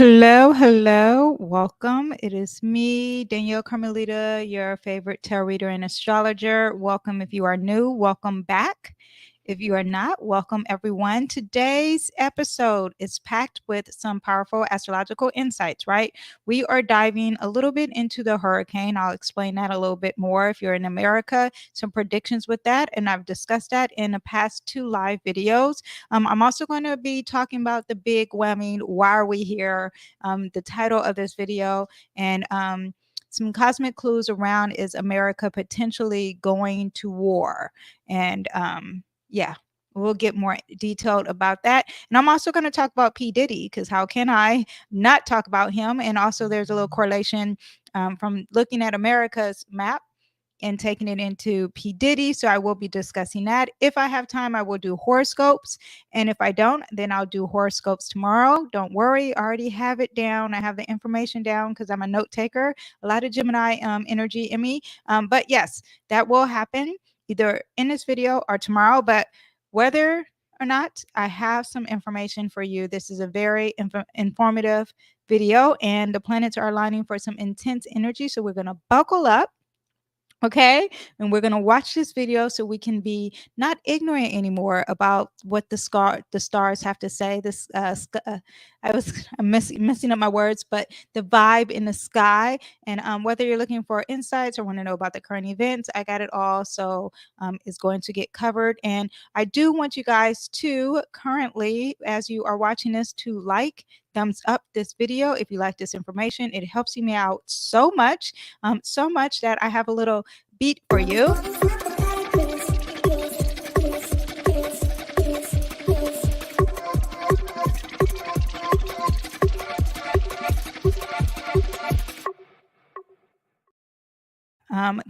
Hello, hello, welcome. It is me, Danyell Carmelita, your favorite tarot reader and astrologer. Welcome if you are new, welcome back. If you are not, welcome everyone. Today's episode is packed with some powerful astrological insights, right? We are diving a little bit into the hurricane. I'll explain that a little bit more if you're in America, some predictions with that. And I've discussed that in the past 2 live videos. I'm also going to be talking about the big whammy, why are we here? The title of this video, and some cosmic clues around is America potentially going to war. And yeah, we'll get more detailed about that. And I'm also going to talk about P.Diddy, because how can I not talk about him? And also there's a little correlation from looking at America's map and taking it into P.Diddy. So I will be discussing that. If I have time, I will do horoscopes. And if I don't, then I'll do horoscopes tomorrow. Don't worry, I already have it down. I have the information down because I'm a note taker. A lot of Gemini energy in me. But yes, that will happen either in this video or tomorrow. But whether or not, I have some information for you. This is a very informative video, and the planets are aligning for some intense energy. So we're going to buckle up. Okay, and we're going to watch this video so we can be not ignorant anymore about what the stars have to say. I'm messing up my words, but the vibe in the sky, and whether you're looking for insights or want to know about the current events, I got it all. So it's going to get covered. And I do want you guys to currently, as you are watching this, to thumbs up this video if you like this information. It helps me out so much that I have a little beat for you.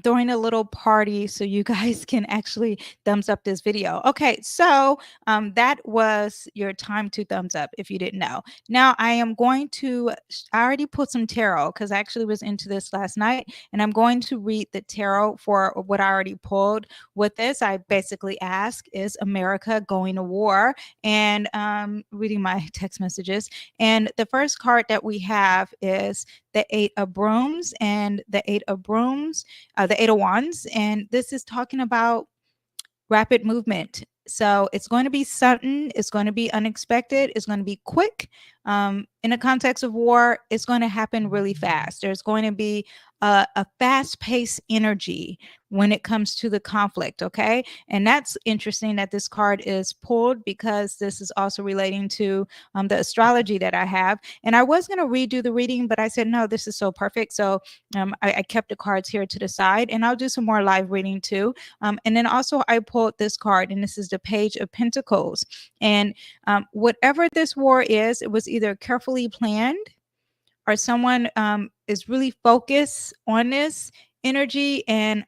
Throwing a little party so you guys can actually thumbs up this video. Okay, so that was your time to thumbs up if you didn't know. Now I am going to, I already put some tarot because I actually was into this last night, and I'm going to read the tarot for what I already pulled. With this, I basically ask, is America going to war? And reading my text messages. And the first card that we have is the Eight of Brooms, and the Eight of Brooms, the Eight of Wands, and this is talking about rapid movement. So it's going to be sudden, it's going to be unexpected, it's going to be quick. In the context of war, it's going to happen really fast. There's going to be a fast-paced energy when it comes to the conflict, okay? And that's interesting that this card is pulled, because this is also relating to the astrology that I have. And I was going to redo the reading, but I said, no, this is so perfect. So I kept the cards here to the side, and I'll do some more live reading too. And then also I pulled this card, and this is the Page of Pentacles. And whatever this war is, it was either carefully planned, or someone is really focused on this energy. And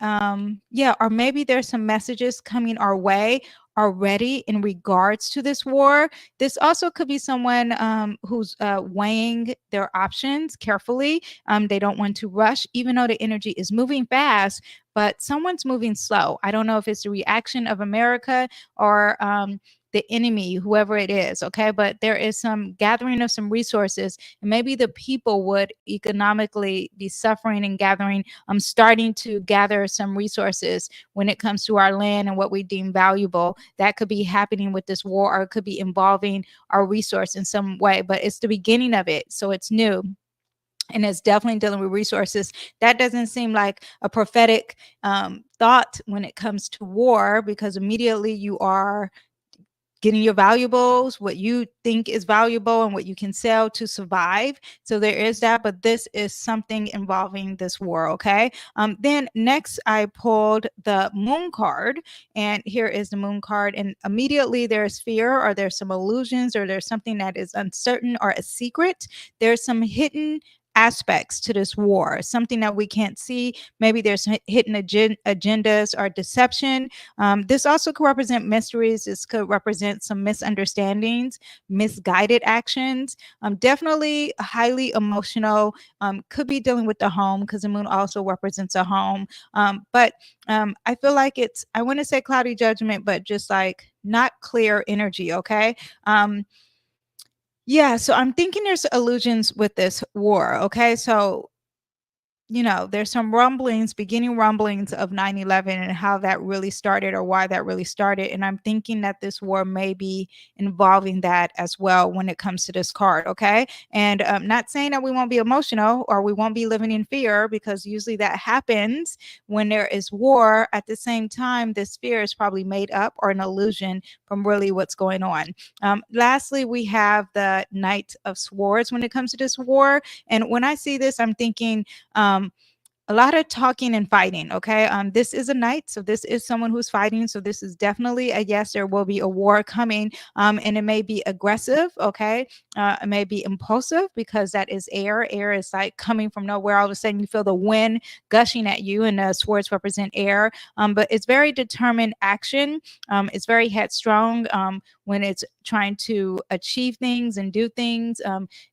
yeah, or maybe there's some messages coming our way already in regards to this war. This also could be someone who's weighing their options carefully. They don't want to rush, even though the energy is moving fast, but someone's moving slow. I don't know if it's the reaction of America or the enemy, whoever it is, okay? But there is some gathering of some resources, and maybe the people would economically be suffering and gathering, starting to gather some resources when it comes to our land and what we deem valuable. That could be happening with this war, or it could be involving our resource in some way, but it's the beginning of it, so it's new. And it's definitely dealing with resources. That doesn't seem like a prophetic thought when it comes to war, because immediately you are getting your valuables, what you think is valuable and what you can sell to survive. So there is that, but this is something involving this war, okay? Then next I pulled the Moon card, and here is the Moon card, and immediately there's fear, or there's some illusions, or there's something that is uncertain or a secret. There's some hidden aspects to this war, something that we can't see. Maybe there's hidden agendas or deception. This also could represent mysteries. This could represent some misunderstandings, misguided actions. Definitely highly emotional. Could be dealing with the home, because the moon also represents a home. But I feel like it's, I want to say cloudy judgment, but just like not clear energy, okay? Yeah, so I'm thinking there's illusions with this war, okay? So there's some rumblings, beginning rumblings of 9/11 and how that really started or why that really started. And I'm thinking that this war may be involving that as well when it comes to this card. Okay. And not saying that we won't be emotional or we won't be living in fear, because usually that happens when there is war. At the same time, this fear is probably made up or an illusion from really what's going on. Lastly, we have the Knight of Swords when it comes to this war. And when I see this, I'm thinking, a lot of talking and fighting. Okay. This is a knight, so this is someone who's fighting. So this is definitely a yes, there will be a war coming. And it may be aggressive. Okay. It may be impulsive because that is air. Air is like coming from nowhere. All of a sudden you feel the wind gushing at you, and swords represent air. But it's very determined action. It's very headstrong when it's trying to achieve things and do things.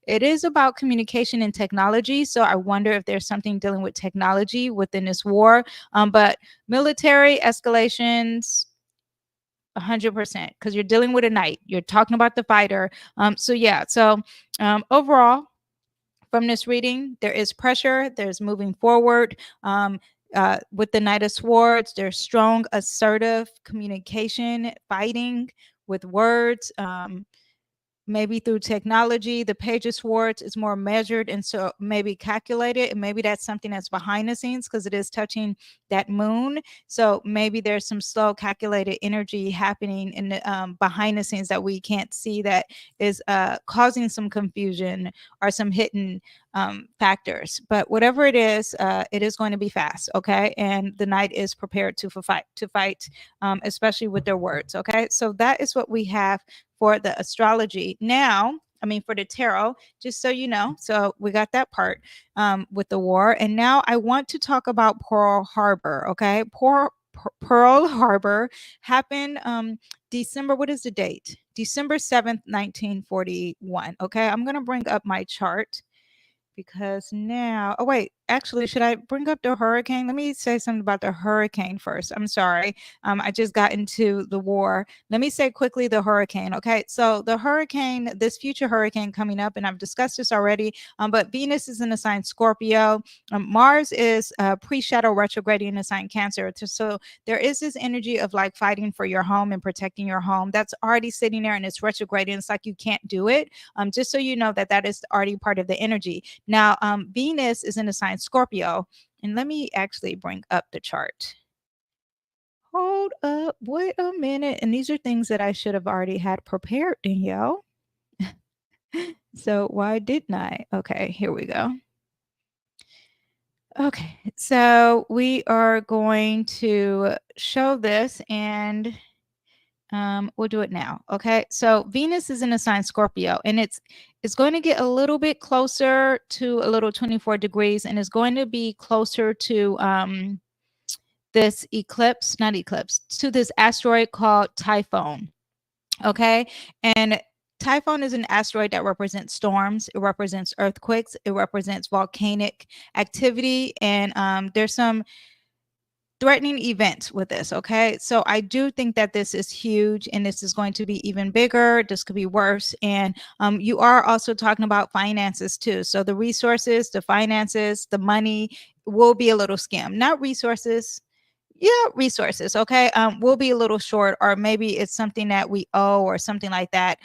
It is about communication and technology. So I wonder if there's something dealing with technology within this war. But military escalations, 100%, because you're dealing with a knight. You're talking about the fighter. So yeah. So overall, from this reading, there is pressure. There's moving forward. With the Knight of Swords, there's strong, assertive communication, fighting with words. Maybe through technology, the Page of Swords is more measured and so maybe calculated, and maybe that's something that's behind the scenes because it is touching that moon. So maybe there's some slow calculated energy happening in the behind the scenes that we can't see, that is causing some confusion or some hidden factors. But whatever it is going to be fast. Okay. And the knight is prepared to fight, especially with their words. Okay. So that is what we have for the astrology. Now, I mean, for the tarot, just so you know. So we got that part with the war. And now I want to talk about Pearl Harbor. Okay. Pearl Harbor happened December, what is the date? December 7th, 1941. Okay. I'm going to bring up my chart because now, oh wait, actually, should I bring up the hurricane? Let me say something about the hurricane first. I'm sorry. I just got into the war. Let me say quickly the hurricane. Okay. So the hurricane, this future hurricane coming up, and I've discussed this already, but Venus is in the sign Scorpio. Mars is pre-shadow retrograding in the sign Cancer. So there is this energy of like fighting for your home and protecting your home. That's already sitting there and it's retrograding. It's like you can't do it. Just so you know that that is already part of the energy. Now, Venus is in the sign Scorpio, and let me actually bring up the chart. Hold up, wait a minute. And these are things that I should have already had prepared, Danyell. So why didn't I? Okay, here we go. Okay, so we are going to show this, and we'll do it now. Okay. So Venus is in a sign Scorpio, and it's going to get a little bit closer to a little 24 degrees, and it's going to be closer to this eclipse, not eclipse, to this asteroid called Typhon. Okay. And Typhon is an asteroid that represents storms. It represents earthquakes. It represents volcanic activity. And there's some threatening events with this. Okay. So I do think that this is huge, and this is going to be even bigger. This could be worse. And you are also talking about finances too. So the resources, the finances, the money will be a little skim. Not resources. Yeah, resources. Okay. We'll be a little short, or maybe it's something that we owe or something like that.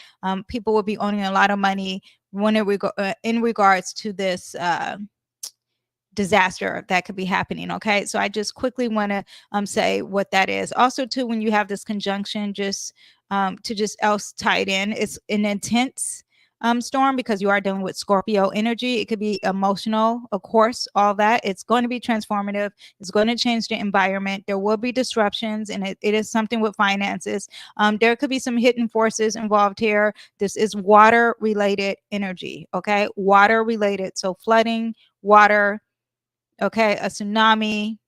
People will be owning a lot of money when in regards to this disaster that could be happening. Okay. So I just quickly want to say what that is. Also, too, when you have this conjunction, just to just else tie it in, it's an intense storm because you are dealing with Scorpio energy. It could be emotional, of course, all that. It's going to be transformative. It's going to change the environment. There will be disruptions, and it is something with finances. There could be some hidden forces involved here. This is water related energy. Okay. Water related. So flooding, water, okay, a tsunami,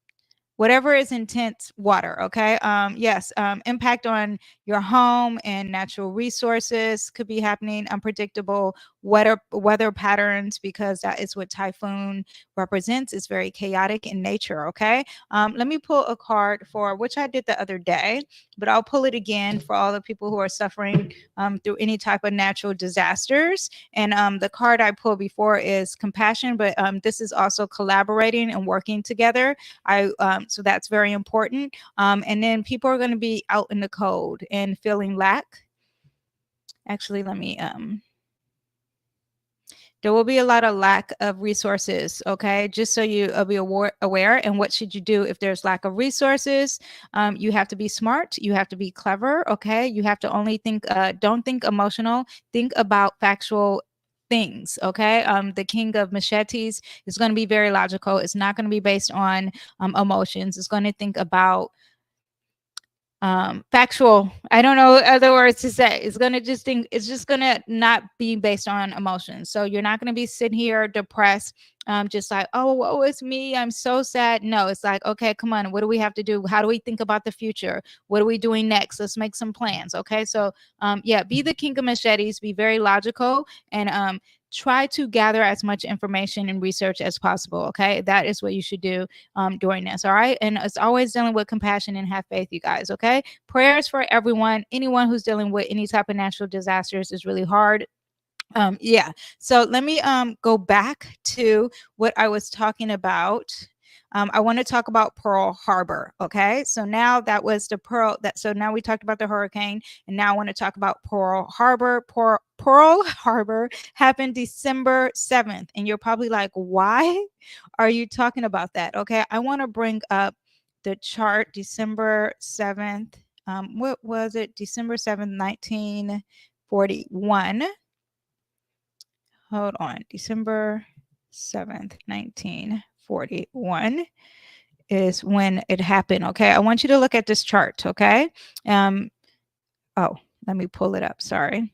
whatever is intense water. Okay. Yes. Impact on your home and natural resources could be happening. Unpredictable weather patterns, because that is what typhoon represents. It's very chaotic in nature. Okay. Let me pull a card for which I did the other day, but I'll pull it again for all the people who are suffering through any type of natural disasters. And the card I pulled before is compassion, but this is also collaborating and working together. So that's very important. And then people are going to be out in the cold and feeling lack. Actually, let me there will be a lot of lack of resources. Okay, just so you be aware. And what should you do if there's lack of resources? You have to be smart, you have to be clever. Okay, you have to only think, don't think emotional, think about factual things. Okay, the king of machetes is going to be very logical. It's not going to be based on emotions. It's going to think about factual. I don't know other words to say. It's going to just think, it's just going to not be based on emotions. So you're not going to be sitting here depressed, just like, oh, woe is me, I'm so sad. No, it's like, okay, come on, what do we have to do? How do we think about the future? What are we doing next? Let's make some plans. Okay, so yeah, be the king of machetes, be very logical, and try to gather as much information and research as possible. Okay, that is what you should do during this. All right, and it's always dealing with compassion and have faith, you guys. Okay, prayers for everyone. Anyone who's dealing with any type of natural disasters is really hard. Yeah, so let me go back to what I was talking about. I want to talk about Pearl Harbor. Okay, so now that was the so now we talked about the hurricane, and now I want to talk about Pearl Harbor. Pearl Harbor happened December 7th, and you're probably like, why are you talking about that? Okay, I want to bring up the chart. December 7th. What was it? December 7th, 1941. Hold on. December 7th, 1941 is when it happened. Okay. I want you to look at this chart. Okay. Oh, let me pull it up. Sorry.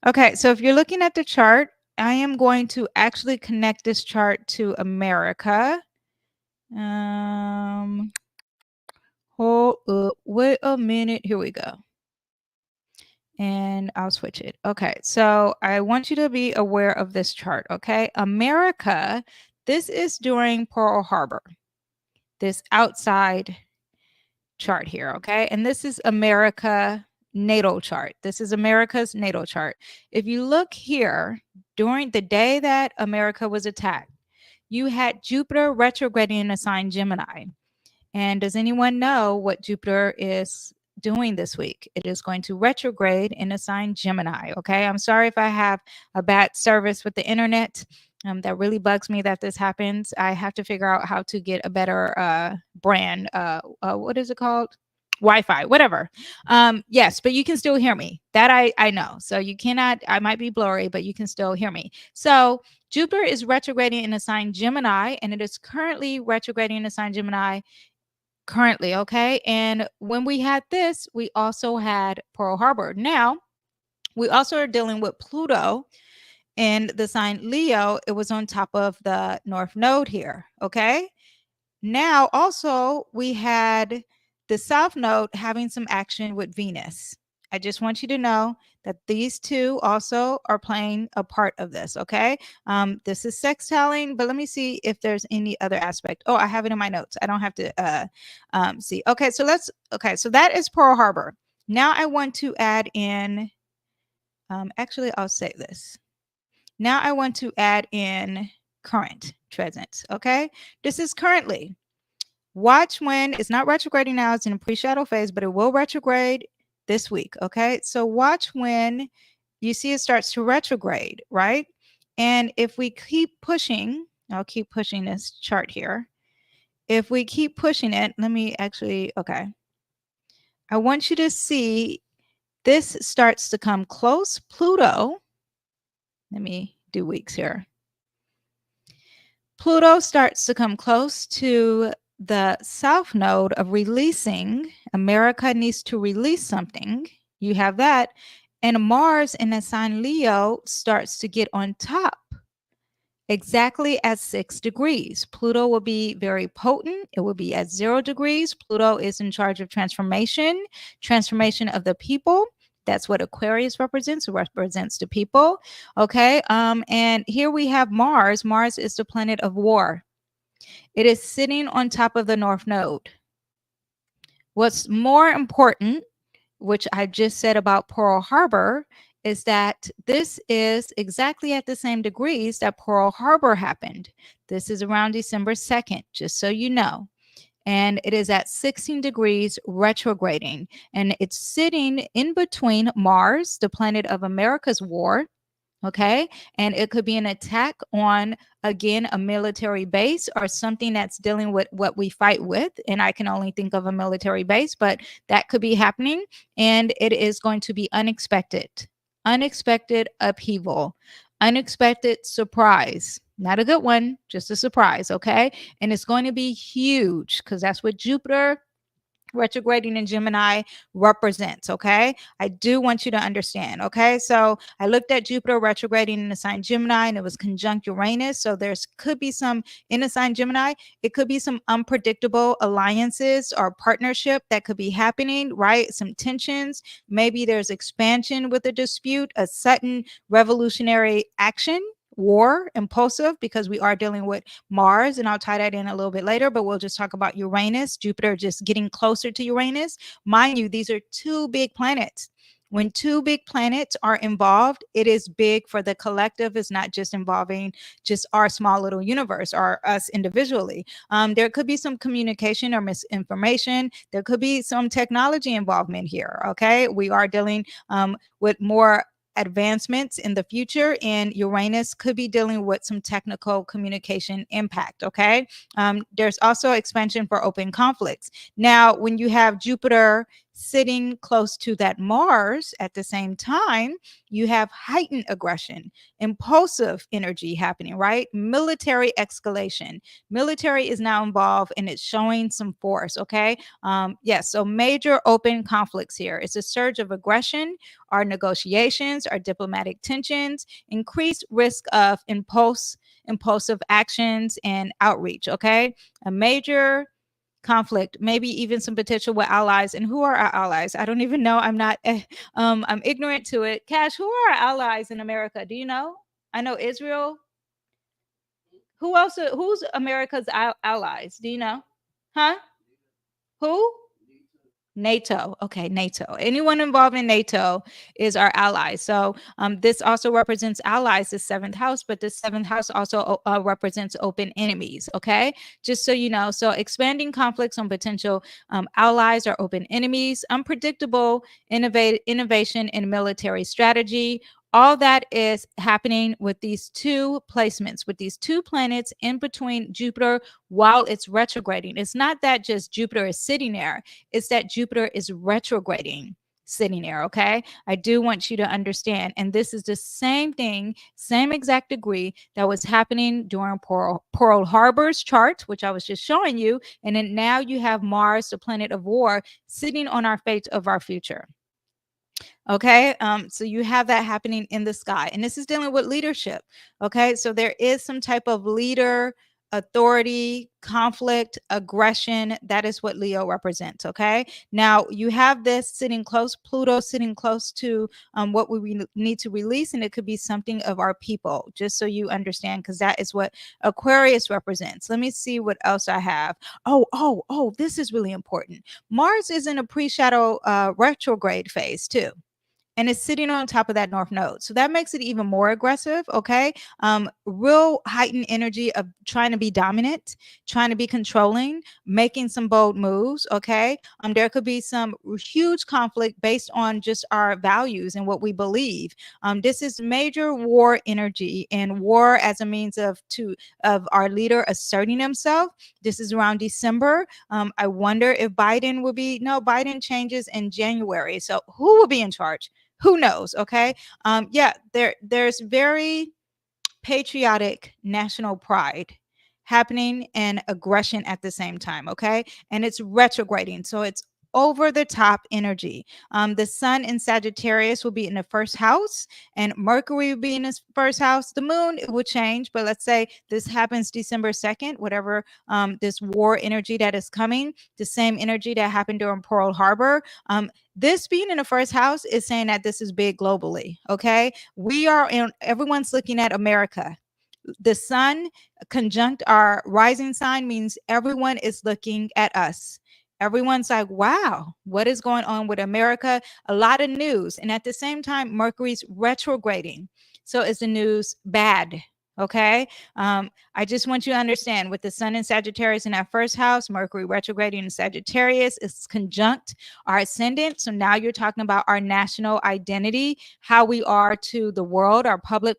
Okay. So if you're looking at the chart, I am going to actually connect this chart to America. Hold up. Wait a minute. Here we go. And I'll switch it. Okay, so I want you to be aware of this chart. Okay, America, this is during Pearl Harbor, this outside chart here. Okay, and this is America natal chart. This is America's natal chart. If you look here, during the day that America was attacked, you had Jupiter retrograding in a sign Gemini. And does anyone know what Jupiter is doing this week? It is going to retrograde in a sign Gemini. Okay. I'm sorry if I have a bad service with the internet. That really bugs me that this happens. I have to figure out how to get a better brand. What is it called? Wi-Fi, whatever. Yes, but you can still hear me. That I know. So you cannot, I might be blurry, but you can still hear me. So Jupiter is retrograding in a sign Gemini, and it is currently retrograding in a sign Gemini currently. Okay, and when we had this, we also had Pearl Harbor. Now we also are dealing with Pluto in the sign Leo. It was on top of the North Node here. Okay, now also we had the South Node having some action with Venus. I just want you to know that these two also are playing a part of this. Okay, this is sextiling, but let me see if there's any other aspect. Oh, I have it in my notes. I don't have to see. Okay, so so that is Pearl Harbor. Now I want to add in, actually I'll say this. Now I want to add in current presence. Okay, this is currently. Watch when it's not retrograding now, it's in a pre-shadow phase, but it will retrograde this week. Okay, so watch when you see it starts to retrograde, right? And if we keep pushing, I'll keep pushing this chart here. If we keep pushing it, let me actually, okay. I want you to see this starts to come close. Pluto, let me do weeks here. Pluto starts to come close to the South Node of releasing. America needs to release something. You have that. And Mars in the sign Leo starts to get on top exactly at 6 degrees. Pluto will be very potent. It will be at 0 degrees. Pluto is in charge of transformation of the people, That's what Aquarius represents. It represents the people. Okay. And here we have Mars. Mars is the planet of war. It is sitting on top of the North Node. What's more important, which I just said about Pearl Harbor, is that this is exactly at the same degrees that Pearl Harbor happened. This is around December 2nd, just so you know. And it is at 16 degrees retrograding. And it's sitting in between Mars, the planet of America's war, okay? And it could be an attack on, again, a military base or something that's dealing with what we fight with. And I can only think of a military base, but that could be happening. And it is going to be unexpected, unexpected upheaval, unexpected surprise. Not a good one, just a surprise, okay? And it's going to be huge because that's what Jupiter retrograding in Gemini represents. Okay. I do want you to understand. Okay. So I looked at Jupiter retrograding in the sign Gemini and it was conjunct Uranus. So there's could be some in the sign Gemini, it could be some unpredictable alliances or partnership that could be happening, right? Some tensions. Maybe there's expansion with a dispute, a sudden revolutionary action. War, impulsive, because we are dealing with Mars, and I'll tie that in a little bit later, but we'll just talk about Uranus, Jupiter just getting closer to Uranus. Mind you, these are two big planets. When two big planets are involved, it is big for the collective. It's not just involving just our small little universe or us individually. There could be some communication or misinformation. There could be some technology involvement here. Okay. We are dealing with more advancements in the future, and Uranus could be dealing with some technical communication impact. Okay. There's also expansion for open conflicts. Now, when you have Jupiter sitting close to that Mars at the same time, you have heightened aggression, impulsive energy happening, right? Military escalation. Military is now involved and it's showing some force. Okay. Yes. So major open conflicts here. It's a surge of aggression, our negotiations, our diplomatic tensions, increased risk of impulsive actions and outreach. Okay. A major conflict, maybe even some potential with allies. And who are our allies? I don't even know. I'm not, I'm ignorant to it. Cash, who are our allies in America? Do you know? I know Israel. Who else? Who's America's allies? Do you know? Huh? Who? NATO. Okay, NATO. Anyone involved in NATO is our ally. So this also represents allies, the seventh house, but the seventh house also represents open enemies. Okay, just so you know. So expanding conflicts on potential allies or open enemies, unpredictable innovation in military strategy. All that is happening with these two placements, with these two planets in between Jupiter while it's retrograding. It's not that just Jupiter is sitting there, it's that Jupiter is retrograding sitting there. Okay. I do want you to understand. And this is the same thing, same exact degree that was happening during Pearl Harbor's chart, which I was just showing you. And then now you have Mars, the planet of war, sitting on our fate of our future. Okay. So you have that happening in the sky. And this is dealing with leadership. Okay. So there is some type of leader, authority, conflict, aggression. That is what Leo represents. Okay. Now you have this sitting close, Pluto sitting close to what we need to release. And it could be something of our people, just so you understand, because that is what Aquarius represents. Let me see what else I have. Oh, this is really important. Mars is in a pre-shadow retrograde phase too, and it's sitting on top of that north node. So that makes it even more aggressive. Okay. Real heightened energy of trying to be dominant, trying to be controlling, making some bold moves. Okay. There could be some huge conflict based on just our values and what we believe. This is major war energy, and war as a means of our leader asserting himself. This is around December. I wonder if Biden will be, no, Biden changes in January. So who will be in charge? Who knows? Okay. Yeah, there's very patriotic national pride happening and aggression at the same time. Okay. And it's retrograding. So it's over the top energy. The sun in Sagittarius will be in the first house, and Mercury will be in the first house. The moon, it will change, but let's say this happens December 2nd, whatever, this war energy that is coming, the same energy that happened during Pearl Harbor. This being in the first house is saying that this is big globally. Okay. We are in, everyone's looking at America. The sun conjunct our rising sign means everyone is looking at us. Everyone's like, wow, what is going on with America? A lot of news. And at the same time, Mercury's retrograding. So is the news bad? Okay. I just want you to understand, with the sun in Sagittarius in that first house, Mercury retrograding in Sagittarius is conjunct our ascendant. So now you're talking about our national identity, how we are to the world, our public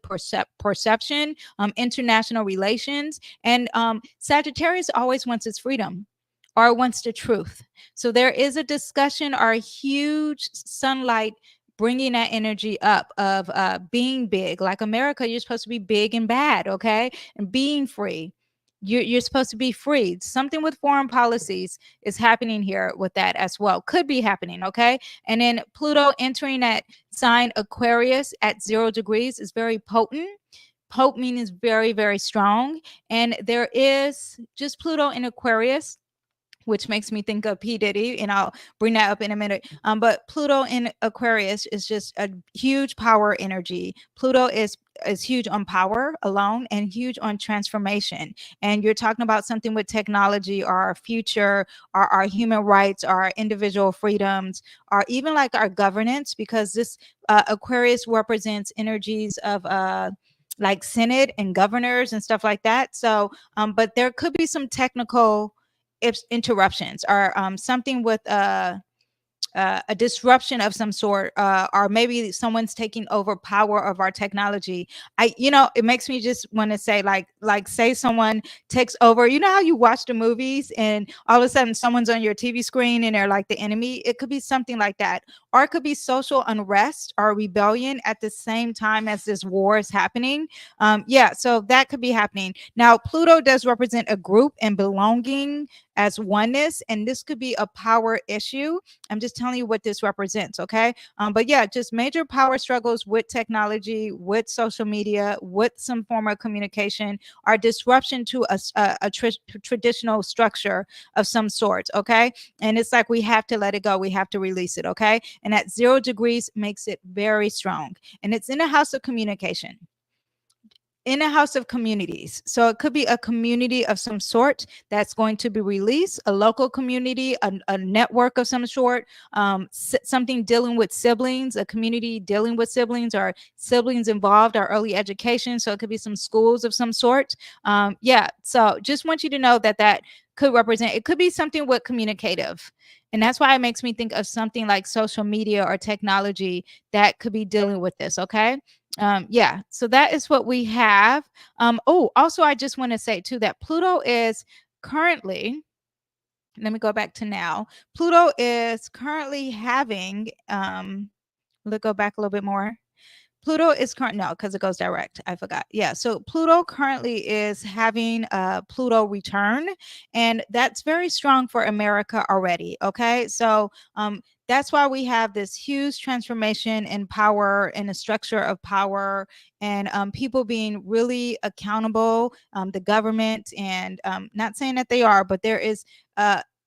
perception, international relations. And Sagittarius always wants its freedom or wants the truth. So there is a discussion or a huge sunlight bringing that energy up of being big. Like America, you're supposed to be big and bad, okay? And being free. You're supposed to be free. Something with foreign policies is happening here with that as well. Could be happening, okay? And then Pluto entering that sign Aquarius at 0 degrees is very potent. Potent means very, very strong. And there is just Pluto in Aquarius, which makes me think of P.Diddy, and I'll bring that up in a minute. But Pluto in Aquarius is just a huge power energy. Pluto is huge on power alone and huge on transformation. And you're talking about something with technology or our future or our human rights or our individual freedoms or even like our governance, because this Aquarius represents energies of like Senate and governors and stuff like that. So, but there could be some technical interruptions or something with a disruption of some sort, or maybe someone's taking over power of our technology. It makes me just want to say, like say someone takes over. You know how you watch the movies and all of a sudden someone's on your TV screen and they're like the enemy? It could be something like that, or it could be social unrest or rebellion at the same time as this war is happening. Yeah, so that could be happening. Now, Pluto does represent a group and belonging as oneness, and this could be a power issue. I'm just telling you what this represents, okay? But yeah, just major power struggles with technology, with social media, with some form of communication, or disruption to a traditional structure of some sort, okay? And it's like we have to let it go. We have to release it, okay? And at 0 degrees makes it very strong. And it's in a house of communication, in a house of communities. So it could be a community of some sort that's going to be released, a local community, a network of some sort, something dealing with siblings, a community dealing with siblings or siblings involved, or early education. So it could be some schools of some sort. Yeah. So just want you to know that that could represent, it could be something with communicative. And that's why it makes me think of something like social media or technology that could be dealing with this. Okay. Yeah, so that is what we have. Also, I just want to say too that Pluto is currently, let me go back to now. Pluto is currently having, let's go back a little bit more. Pluto is current, no, because it goes direct. I forgot. Yeah. So Pluto currently is having a Pluto return, and that's very strong for America already. Okay. So that's why we have this huge transformation in power and the structure of power, and people being really accountable, the government, and not saying that they are, but there is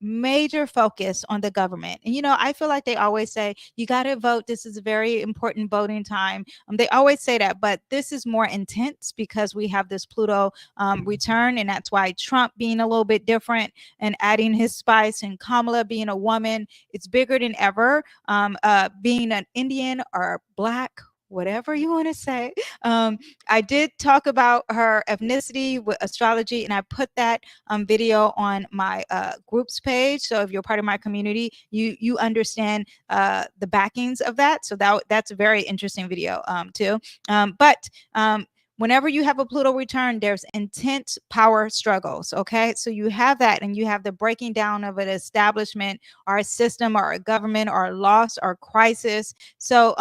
major focus on the government. And I feel like they always say you got to vote, this is a very important voting time. They always say that, but this is more intense because we have this Pluto return, and that's why Trump being a little bit different and adding his spice, and Kamala being a woman, it's bigger than ever. Being an Indian or black, whatever you want to say. I did talk about her ethnicity with astrology, and I put that video on my groups page. So if you're part of my community, you understand the backings of that. So that's a very interesting video too. But whenever you have a Pluto return, there's intense power struggles. Okay. So you have that, and you have the breaking down of an establishment or a system or a government or a loss or crisis. So,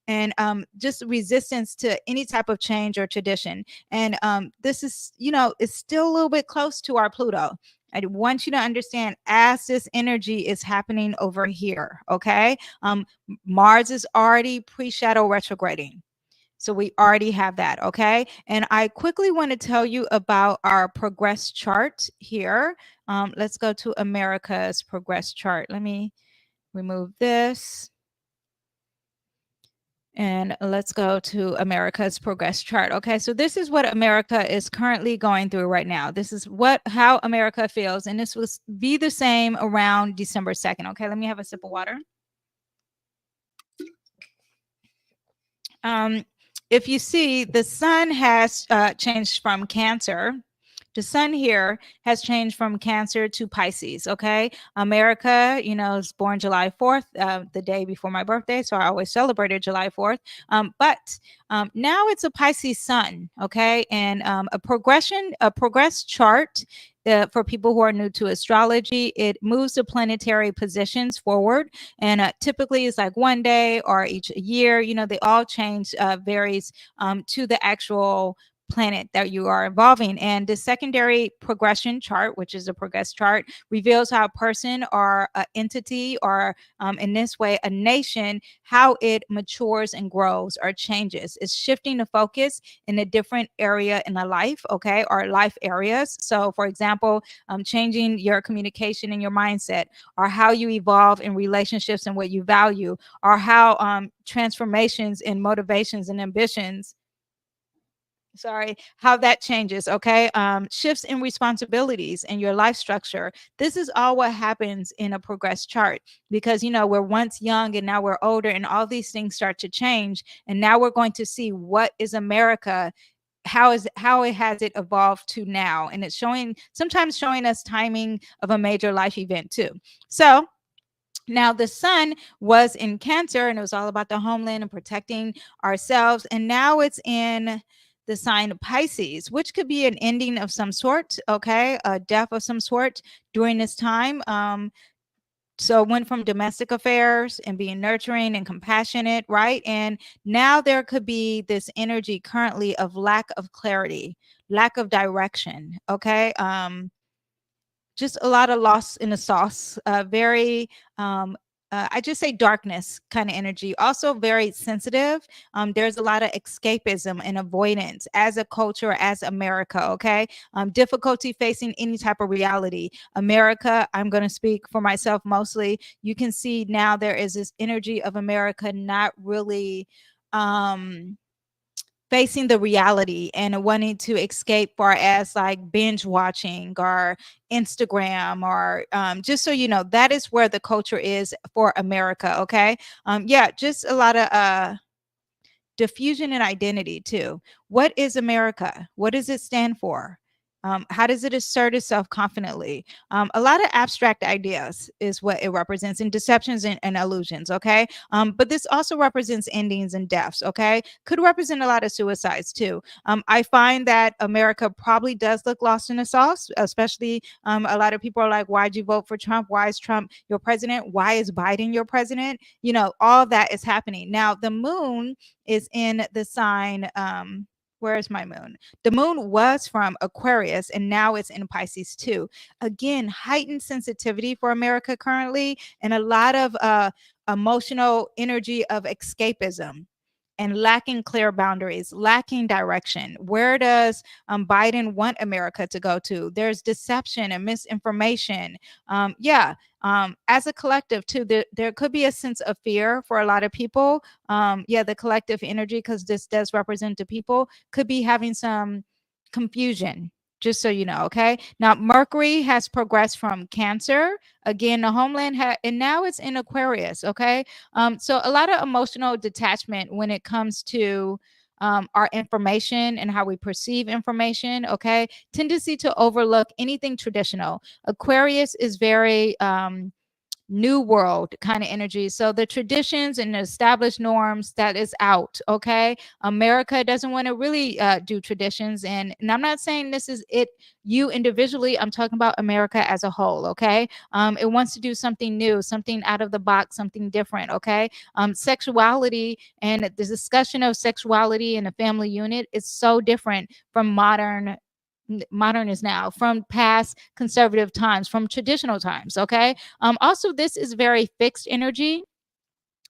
and just resistance to any type of change or tradition. And this is, it's still a little bit close to our Pluto. I want you to understand as this energy is happening over here, okay? Mars is already pre-shadow retrograding. So we already have that, okay? And I quickly want to tell you about our progress chart here. Let's go to America's progress chart. Let me remove this. And let's go to America's progress chart. Okay, so this is what America is currently going through right now. This is how America feels, and this will be the same around December 2nd. Okay, let me have a sip of water. If you see, the sun has changed from Cancer. The sun here has changed from Cancer to Pisces. Okay, America, is born July 4th, the day before my birthday, so I always celebrated July 4th. But now it's a Pisces sun. Okay, and a progress chart. For people who are new to astrology, it moves the planetary positions forward, and typically it's like one day or each year. They all change, varies to the actual planet that you are involving. And the secondary progression chart, which is a progress chart, reveals how a person or an entity or in this way a nation, how it matures and grows or changes. It's shifting the focus in a different area in a life, okay, or life areas. So for example, changing your communication and your mindset, or how you evolve in relationships and what you value, or how transformations and motivations and ambitions, how that changes. Okay, shifts in responsibilities and your life structure. This is all what happens in a progress chart, because we're once young and now we're older, and all these things start to change, and now we're going to see what is America, how it has it evolved to now, and it's sometimes showing us timing of a major life event too. So now the sun was in Cancer, and it was all about the homeland and protecting ourselves, and now it's in the sign of Pisces, which could be an ending of some sort, okay, a death of some sort during this time. So it went from domestic affairs and being nurturing and compassionate, right? And now there could be this energy currently of lack of clarity, lack of direction, okay? Just a lot of loss in the sauce, very I just say darkness kind of energy, also very sensitive. There's a lot of escapism and avoidance as a culture, as America, okay? Difficulty facing any type of reality. America, I'm going to speak for myself mostly. You can see now there is this energy of America not really facing the reality and wanting to escape, far as like binge watching or Instagram, or just so you know, that is where the culture is for America. Okay. Yeah, just a lot of diffusion and identity too. What is America? What does it stand for? How does it assert itself confidently? A lot of abstract ideas is what it represents, and deceptions and illusions. Okay. But this also represents endings and deaths. Okay. Could represent a lot of suicides too. I find that America probably does look lost in the sauce, especially a lot of people are like, why'd you vote for Trump? Why is Trump your president? Why is Biden your president? All that is happening. Now, the moon is in the sign. Where's my moon? The moon was from Aquarius, and now it's in Pisces too. Again, heightened sensitivity for America currently, and a lot of emotional energy of escapism and lacking clear boundaries, lacking direction. Where does Biden want America to go to? There's deception and misinformation. As a collective too, there could be a sense of fear for a lot of people. The collective energy, because this does represent the people, could be having some confusion, just so you know. Okay, now Mercury has progressed from Cancer, again the homeland, and now it's in Aquarius. Okay, so a lot of emotional detachment when it comes to our information and how we perceive information. Okay, tendency to overlook anything traditional. Aquarius is very new world kind of energy. So the traditions and the established norms, that is out. Okay, America doesn't want to really do traditions, and I'm not saying this is it, you individually. I'm talking about America as a whole. Okay, it wants to do something new, something out of the box, something different. Okay, sexuality and the discussion of sexuality in a family unit is so different from modern modern is now, from past conservative times, from traditional times. Okay. Also, this is very fixed energy.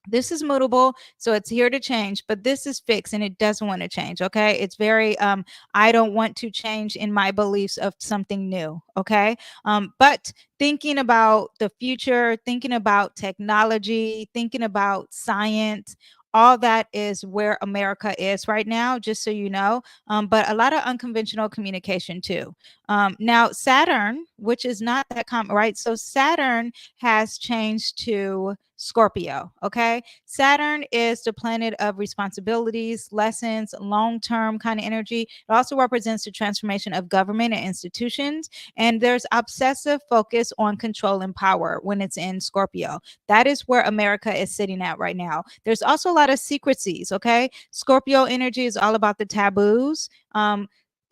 This is mutable, so it's here to change, but this is fixed and it doesn't want to change. Okay. It's very I don't want to change in my beliefs of something new. Okay. But thinking about the future, thinking about technology, thinking about science, all that is where America is right now, just so you know. But a lot of unconventional communication too. Now Saturn, which is not that common, right? So Saturn has changed to Scorpio. Okay. Saturn is the planet of responsibilities, lessons, long term kind of energy. It also represents the transformation of government and institutions. And there's obsessive focus on control and power when it's in Scorpio. That is where America is sitting at right now. There's also a lot of secrecies. Okay. Scorpio energy is all about the taboos.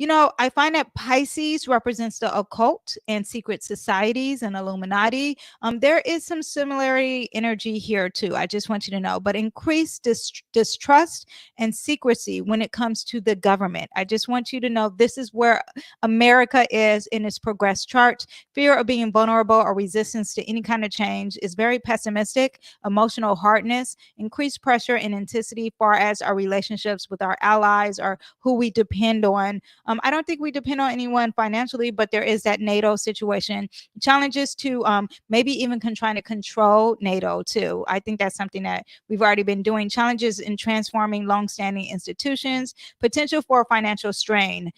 I find that Pisces represents the occult and secret societies and Illuminati. There is some similarity energy here too. I just want you to know, but increased distrust and secrecy when it comes to the government. I just want you to know this is where America is in its progress chart. Fear of being vulnerable or resistance to any kind of change is very pessimistic, emotional hardness, increased pressure and intensity far as our relationships with our allies or who we depend on. I don't think we depend on anyone financially, but there is that NATO situation. Challenges to maybe even trying to control NATO too. I think that's something that we've already been doing. Challenges in transforming longstanding institutions, potential for financial strain.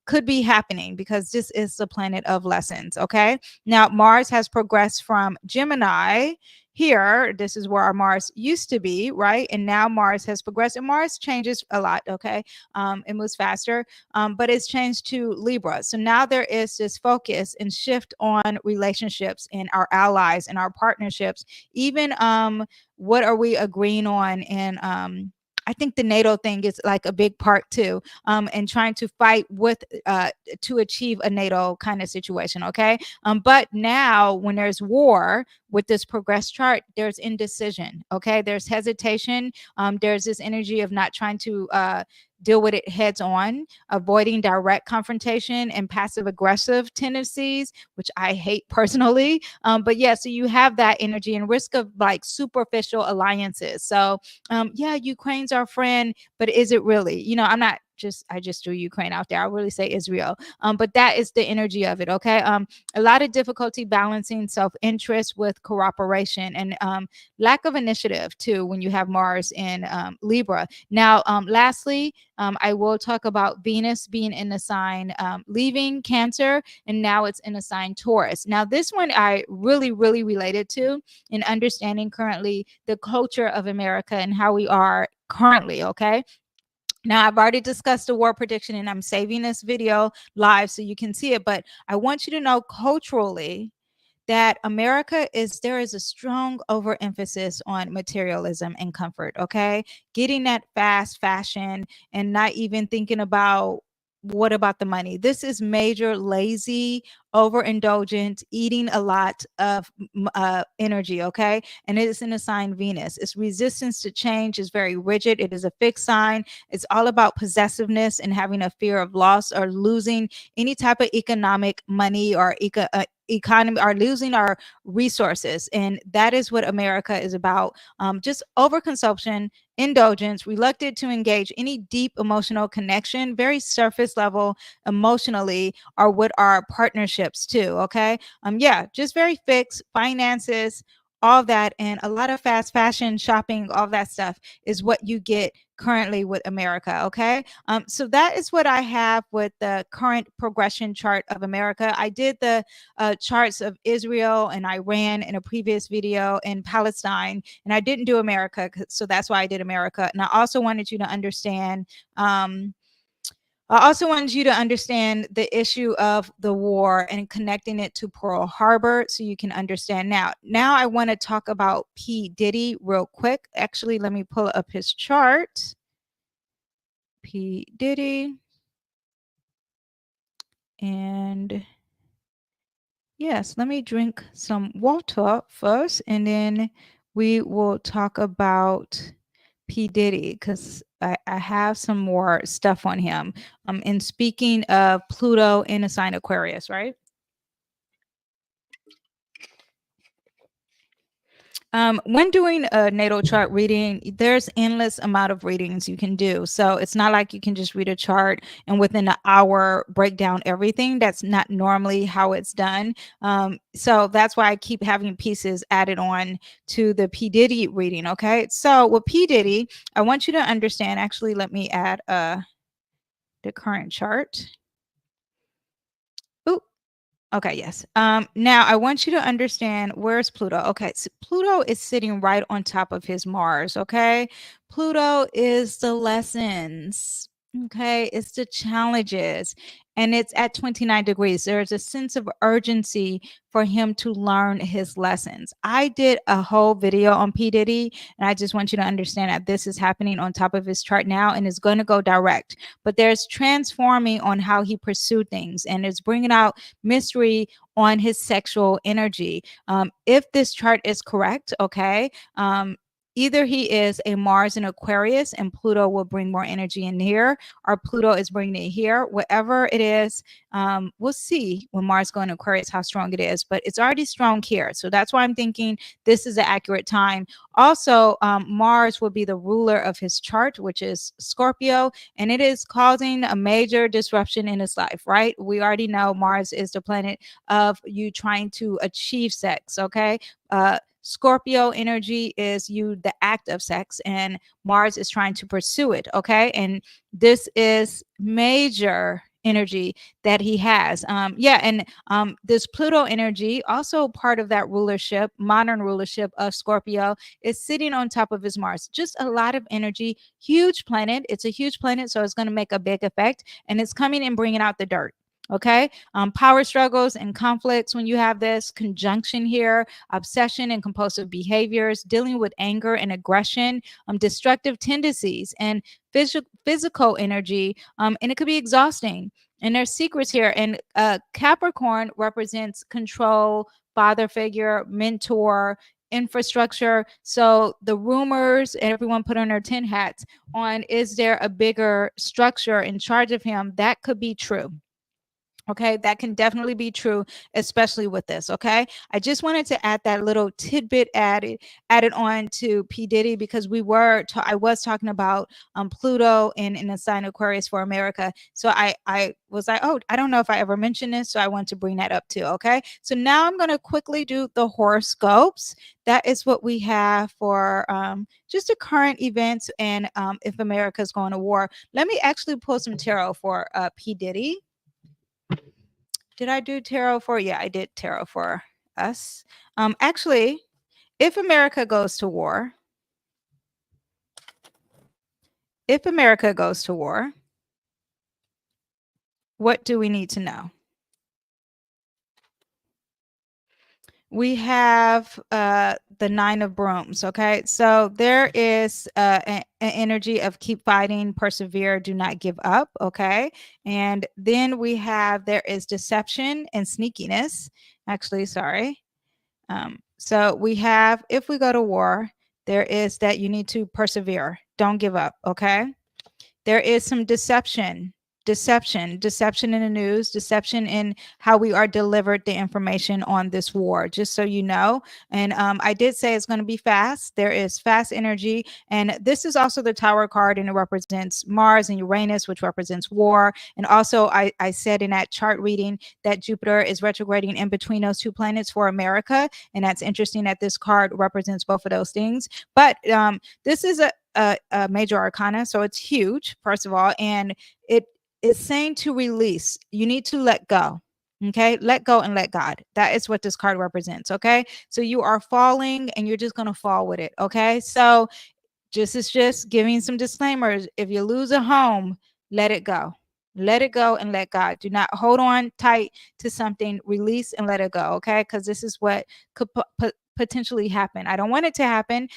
Could be happening because this is the planet of lessons. Okay. Now, Mars has progressed from Gemini here. This is where our Mars used to be, right? And now Mars has progressed, and Mars changes a lot. Okay. It moves faster, but it's changed to Libra. So now there is this focus and shift on relationships and our allies and our partnerships. Even what are we agreeing on? And I think the NATO thing is like a big part too, and trying to fight with to achieve a NATO kind of situation. Okay. But now when there's war with this progress chart, there's indecision. Okay. There's hesitation. There's this energy of not trying to deal with it heads on, avoiding direct confrontation and passive aggressive tendencies, which I hate personally. But yeah, so you have that energy and risk of like superficial alliances. So yeah, Ukraine's our friend, but is it really? I just threw Ukraine out there. I really say Israel. But that is the energy of it. Okay. A lot of difficulty balancing self-interest with cooperation and lack of initiative too when you have Mars in Libra. Now, lastly, I will talk about Venus being in the sign leaving Cancer, and now it's in the sign Taurus. Now, this one I really, really related to in understanding currently the culture of America and how we are currently. Okay. Now, I've already discussed the war prediction and I'm saving this video live so you can see it, but I want you to know culturally that there is a strong overemphasis on materialism and comfort. Okay. Getting that fast fashion and not even thinking about what about the money. This is major lazy, overindulgent, eating a lot of energy. Okay. And it is in the sign Venus. Its resistance to change is very rigid. It is a fixed sign. It's all about possessiveness and having a fear of loss or losing any type of economic money or economy, are losing our resources. And that is what America is about. Just overconsumption, indulgence, reluctant to engage any deep emotional connection, very surface level emotionally, are what our partnerships too. Okay. Yeah, just very fixed finances, all that, and a lot of fast fashion shopping, all that stuff is what you get currently with America. Okay. So that is what I have with the current progression chart of America. I did the charts of Israel and Iran in a previous video, and Palestine, and I didn't do America, so that's why I did America. And I also wanted you to understand the issue of the war and connecting it to Pearl Harbor so you can understand. Now I want to talk about P. Diddy real quick. Actually, let me pull up his chart. P. Diddy. And yes, let me drink some water first, and then we will talk about P. Diddy, because I have some more stuff on him. And speaking of Pluto in a sign Aquarius, right? When doing a natal chart reading, there's endless amount of readings you can do. So it's not like you can just read a chart and within an hour break down everything. That's not normally how it's done. So that's why I keep having pieces added on to the P. Diddy reading. Okay. So with P. Diddy, I want you to understand. Actually, let me add the current chart. Ooh, okay, yes. Now I want you to understand where's Pluto. Okay, so Pluto is sitting right on top of his Mars. Okay, Pluto is the lessons. Okay, it's the challenges, and it's at 29 degrees. There's a sense of urgency for him to learn his lessons. I did a whole video on P. Diddy, and I just want you to understand that this is happening on top of his chart now, and it's going to go direct. But there's transforming on how he pursued things, and it's bringing out mystery on his sexual energy. If this chart is correct, okay, either he is a Mars in Aquarius and Pluto will bring more energy in here, or Pluto is bringing it here. Whatever it is, we'll see when Mars going to Aquarius how strong it is, but it's already strong here. So that's why I'm thinking this is an accurate time. Also, Mars will be the ruler of his chart, which is Scorpio, and it is causing a major disruption in his life, right? We already know Mars is the planet of you trying to achieve sex, okay? Scorpio energy is you, the act of sex, and Mars is trying to pursue it, okay? And this is major energy that he has. And this Pluto energy, also part of that rulership, modern rulership of Scorpio, is sitting on top of his Mars. Just a lot of energy, huge planet. It's a huge planet, so it's going to make a big effect, and it's coming and bringing out the dirt. Okay. Power struggles and conflicts when you have this conjunction here, obsession and compulsive behaviors, dealing with anger and aggression, destructive tendencies, and physical energy. And it could be exhausting. And there's secrets here. And Capricorn represents control, father figure, mentor, infrastructure. So the rumors, everyone put on their tin hats on, is there a bigger structure in charge of him? That could be true. Okay, that can definitely be true, especially with this. Okay, I just wanted to add that little tidbit added on to P. Diddy, because I was talking about Pluto in the sign Aquarius for America. So I was like, oh, I don't know if I ever mentioned this, so I want to bring that up too. Okay, so now I'm going to quickly do the horoscopes. That is what we have for just the current events, and if America is going to war. Let me actually pull some tarot for P. Diddy. Did I do tarot for? Yeah, I did tarot for us. Actually, if America goes to war, what do we need to know? We have the Nine of Brooms. Okay, so there is an energy of keep fighting, persevere, do not give up. Okay, and then there is deception and sneakiness. Actually, sorry. So we have, if we go to war, there is that you need to persevere. Don't give up. Okay. There is some deception in the news, deception in how we are delivered the information on this war, just so you know. And I did say it's going to be fast. There is fast energy, and this is also the Tower card, and it represents Mars and Uranus, which represents war. And also I said in that chart reading that Jupiter is retrograding in between those two planets for America, and that's interesting that this card represents both of those things. But this is a major arcana, so it's huge, first of all, and it is saying to release. You need to let go. Okay, let go and let God. That is what this card represents. Okay, so you are falling and you're just going to fall with it. Okay, so just giving some disclaimers. If you lose a home, let it go. Let it go and let God. Do not hold on tight to something. Release and let it go. Okay, because this is what could potentially happen. I don't want it to happen.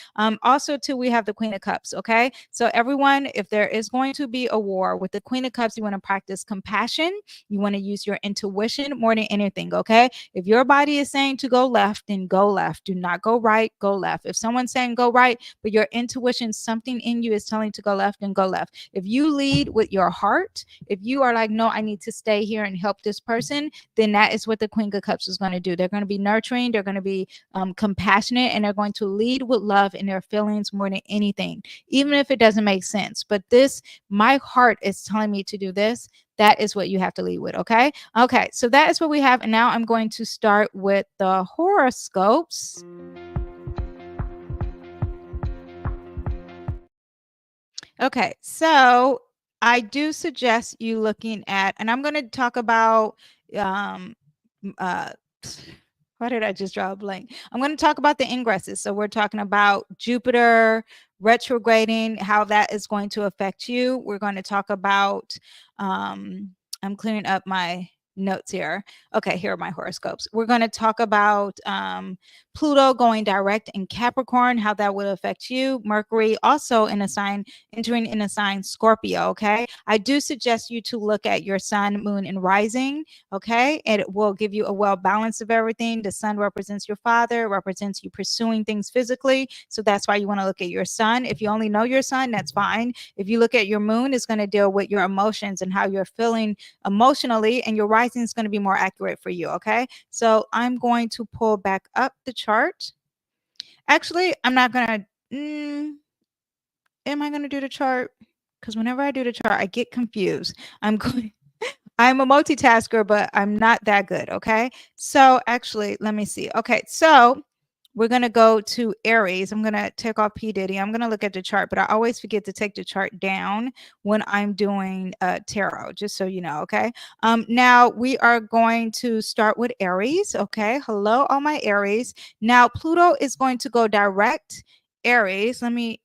Also, too, we have the Queen of Cups. Okay. So, everyone, if there is going to be a war with the Queen of Cups, you want to practice compassion. You want to use your intuition more than anything. Okay. If your body is saying to go left, then go left. Do not go right, go left. If someone's saying go right, but your intuition, something in you is telling to go left, then go left. If you lead with your heart, if you are like, no, I need to stay here and help this person, then that is what the Queen of Cups is going to do. They're going to be nurturing, they're going to be compassionate, and they're going to lead with love in their feelings more than anything, even if it doesn't make sense. But this, my heart is telling me to do this. That is what you have to lead with. Okay. Okay. So that is what we have. And now I'm going to start with the horoscopes. Okay. So I do suggest you looking at, and I'm going to talk about, um, uh, why did I just draw a blank? I'm going to talk about the ingresses. So we're talking about Jupiter retrograding, how that is going to affect you. We're going to talk about, I'm clearing up my notes here. Okay, here are my horoscopes. We're going to talk about Pluto going direct in Capricorn, how that will affect you. Mercury also in a sign, entering in a sign Scorpio. Okay, I do suggest you to look at your sun, moon, and rising. Okay, it will give you a well balance of everything. The sun represents your father, represents you pursuing things physically. So that's why you want to look at your sun. If you only know your sun, that's fine. If you look at your moon, it's going to deal with your emotions and how you're feeling emotionally, and your rising is going to be more accurate for you. Okay, so I'm going to pull back up the chart. Actually, I'm not going to. Am I going to do the chart? Because whenever I do the chart, I get confused. I'm going. I'm a multitasker, but I'm not that good. Okay. So actually, let me see. Okay. So we're going to go to Aries. I'm going to take off P.Diddy. I'm going to look at the chart, but I always forget to take the chart down when I'm doing tarot, just so you know. Okay. Now we are going to start with Aries. Okay. Hello, all my Aries. Now Pluto is going to go direct Aries. Let me,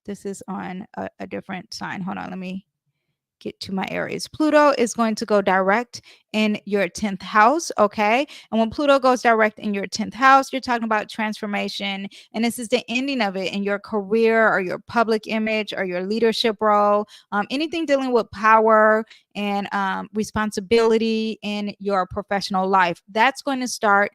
this is on a different sign. Hold on. Let me get to my Aries. Pluto is going to go direct in your 10th house. Okay. And when Pluto goes direct in your 10th house, you're talking about transformation. And this is the ending of it in your career or your public image or your leadership role. Anything dealing with power and responsibility in your professional life. That's going to start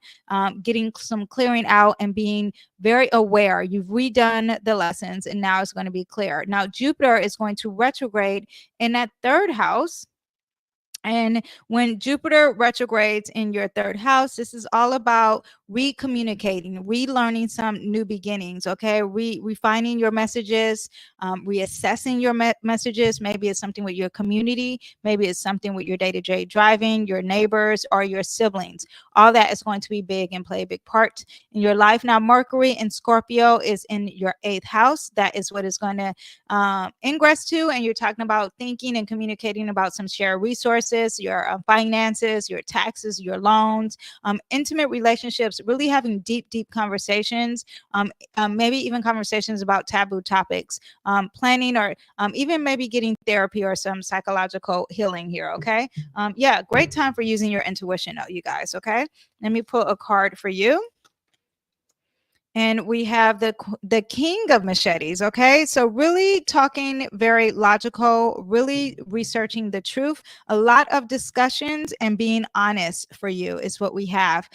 getting some clearing out and being very aware. You've redone the lessons and now it's going to be clear. Now, Jupiter is going to retrograde in that third house. And when Jupiter retrogrades in your third house, this is all about recommunicating, relearning some new beginnings, okay? Refining your messages, reassessing your messages. Maybe it's something with your community. Maybe it's something with your day-to-day driving, your neighbors, or your siblings. All that is going to be big and play a big part in your life. Now, Mercury in Scorpio is in your 8th house. That is what is going to ingress to, and you're talking about thinking and communicating about some shared resources, your finances, your taxes, your loans, intimate relationships, really having deep conversations, maybe even conversations about taboo topics, planning, or even maybe getting therapy or some psychological healing here. Okay. Yeah, great time for using your intuition though, you guys. Okay. Let me pull a card for you. And we have the king of machetes. Okay, so really talking very logical, really researching the truth. A lot of discussions and being honest for you is what we have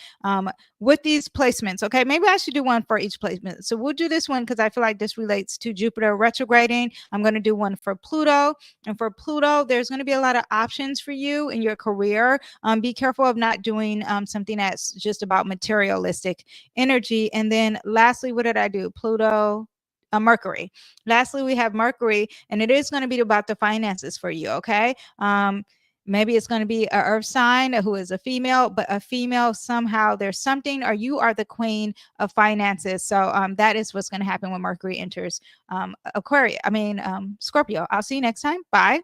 with these placements. Okay, maybe I should do one for each placement. So we'll do this one because I feel like this relates to Jupiter retrograding. I'm going to do one for Pluto, and for Pluto, there's going to be a lot of options for you in your career. Be careful of not doing something that's just about materialistic energy. And then lastly, what did I do? Pluto, Mercury. Lastly, we have Mercury, and it is going to be about the finances for you. Okay. Maybe it's going to be an earth sign who is a female, but a female somehow there's something, or you are the queen of finances. So that is what's going to happen when Mercury enters Aquarius. Scorpio. I'll see you next time. Bye.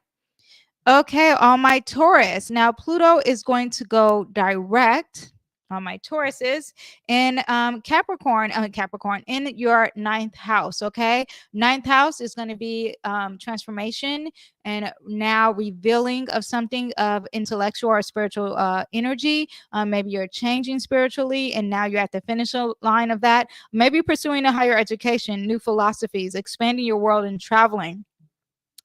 Okay, all my Taurus. Now Pluto is going to go direct. my Tauruses, and Capricorn in your ninth house. Okay, ninth house is going to be transformation and now revealing of something of intellectual or spiritual energy. Maybe you're changing spiritually, and now you're at the finish line of that. Maybe pursuing a higher education, new philosophies, expanding your world, and traveling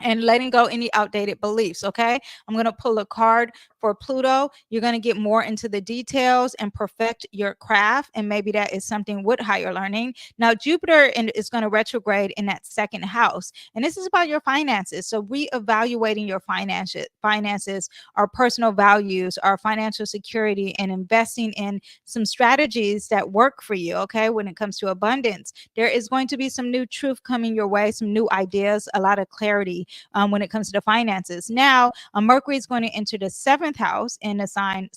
and letting go any outdated beliefs. Okay, I'm going to pull a card for Pluto. You're going to get more into the details and perfect your craft, and maybe that is something with higher learning. Now Jupiter is going to retrograde in that second house, and this is about your finances. So reevaluating your finances, our personal values, our financial security, and investing in some strategies that work for you. Okay, when it comes to abundance, there is going to be some new truth coming your way, some new ideas, a lot of clarity when it comes to the finances. Now, Mercury is going to enter the seventh house in the sign.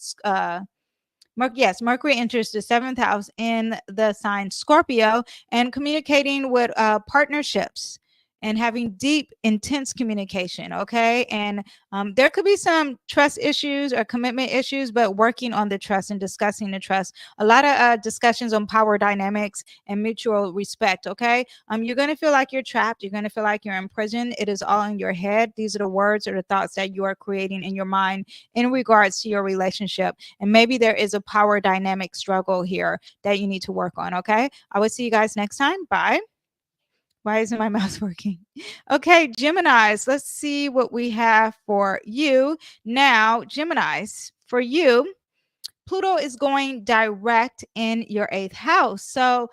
Mercury enters the seventh house in the sign Scorpio, and communicating with partnerships and having deep, intense communication. Okay, and there could be some trust issues or commitment issues, but working on the trust and discussing the trust. A lot of discussions on power dynamics and mutual respect. Okay, you're going to feel like you're trapped. You're going to feel like you're in prison. It is all in your head. These are the words or the thoughts that you are creating in your mind in regards to your relationship. And maybe there is a power dynamic struggle here that you need to work on. Okay, I will see you guys next time. Bye. Why isn't my mouse working? Okay, Geminis, let's see what we have for you. Now, Geminis, for you, Pluto is going direct in your eighth house. So,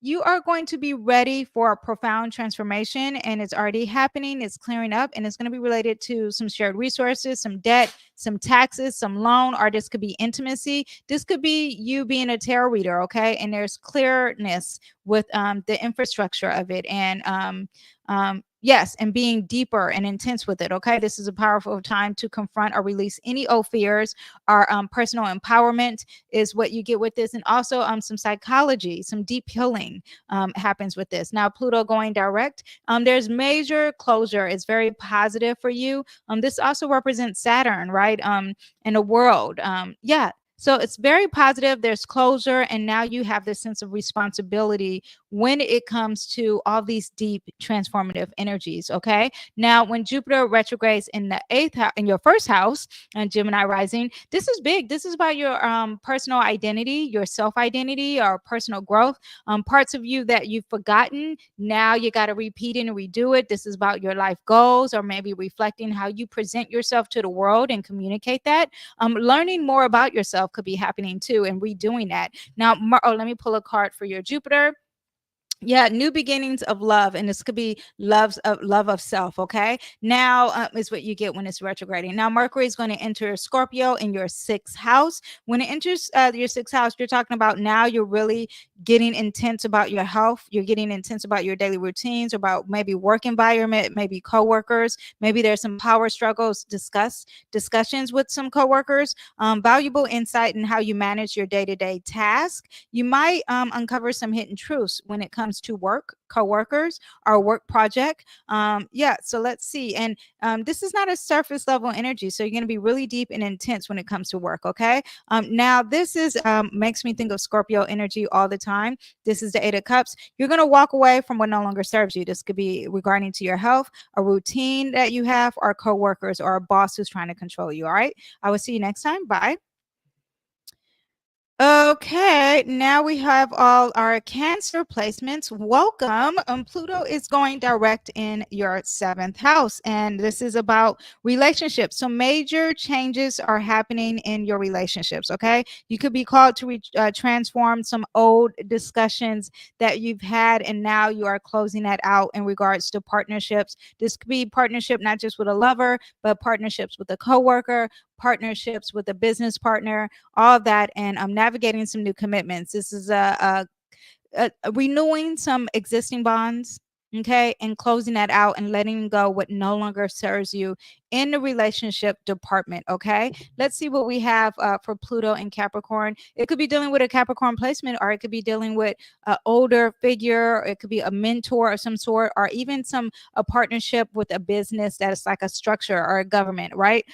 you are going to be ready for a profound transformation, and it's already happening. It's clearing up, and it's going to be related to some shared resources, some debt, some taxes, some loan, or this could be intimacy. This could be you being a tarot reader, okay? And there's clearness with the infrastructure of it, and yes, and being deeper and intense with it. Okay, this is a powerful time to confront or release any old fears. Our personal empowerment is what you get with this, and also some psychology, some deep healing happens with this. Now Pluto going direct, there's major closure. It's very positive for you. This also represents Saturn, right? In the world. Yeah. So it's very positive. There's closure, and now you have this sense of responsibility when it comes to all these deep transformative energies. Okay. Now, when Jupiter retrogrades in the eighth house, in your first house, and Gemini rising, this is big. This is about your personal identity, your self identity, or personal growth. Parts of you that you've forgotten, now you got to repeat it and redo it. This is about your life goals, or maybe reflecting how you present yourself to the world and communicate that. Learning more about yourself could be happening too, and redoing that. Now, let me pull a card for your Jupiter. Yeah, new beginnings of love, and this could be love of self. Okay, now is what you get when it's retrograding. Now Mercury is going to enter Scorpio in your sixth house. When it enters your sixth house, you're talking about now you're really getting intense about your health. You're getting intense about your daily routines, about maybe work environment, maybe coworkers. Maybe there's some power struggles, discussions with some coworkers. Valuable insight in how you manage your day-to-day task. You might uncover some hidden truths when it comes to work, coworkers, or work project. Yeah, so let's see. And this is not a surface level energy, so you're going to be really deep and intense when it comes to work. Okay. Now this is makes me think of Scorpio energy all the time. This is the Eight of Cups. You're going to walk away from what no longer serves you. This could be regarding to your health, a routine that you have, or coworkers, or a boss who's trying to control you. All right. I will see you next time. Bye. Okay, now we have all our Cancer placements. Welcome. Pluto is going direct in your seventh house, and this is about relationships. So major changes are happening in your relationships. Okay, you could be called to transform some old discussions that you've had, and now you are closing that out in regards to partnerships. This could be partnership not just with a lover, but partnerships with a coworker, partnerships with a business partner, all of that, and I'm navigating some new commitments. This is a renewing some existing bonds, okay, and closing that out and letting go what no longer serves you in the relationship department. Okay, let's see what we have for Pluto and Capricorn. It could be dealing with a Capricorn placement, or it could be dealing with an older figure, or it could be a mentor of some sort, or even a partnership with a business that is like a structure or a government, right?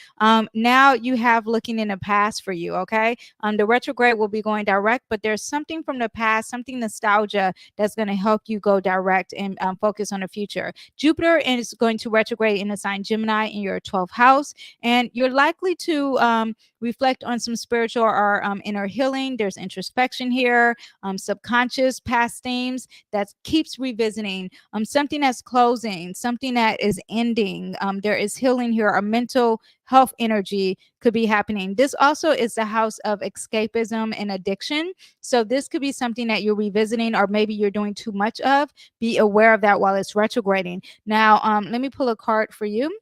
Now you have looking in the past for you. Okay, the retrograde will be going direct, but there's something from the past, something nostalgia that's going to help you go direct and focus on the future. Jupiter is going to retrograde in the sign Gemini in your 12th house, and you're likely to reflect on some spiritual or inner healing. There's introspection here, subconscious past themes that keeps revisiting, something that's closing, something that is ending. There is healing here, a mental health energy could be happening. This also is the house of escapism and addiction. So this could be something that you're revisiting, or maybe you're doing too much of. Be aware of that while it's retrograding. Now, let me pull a card for you.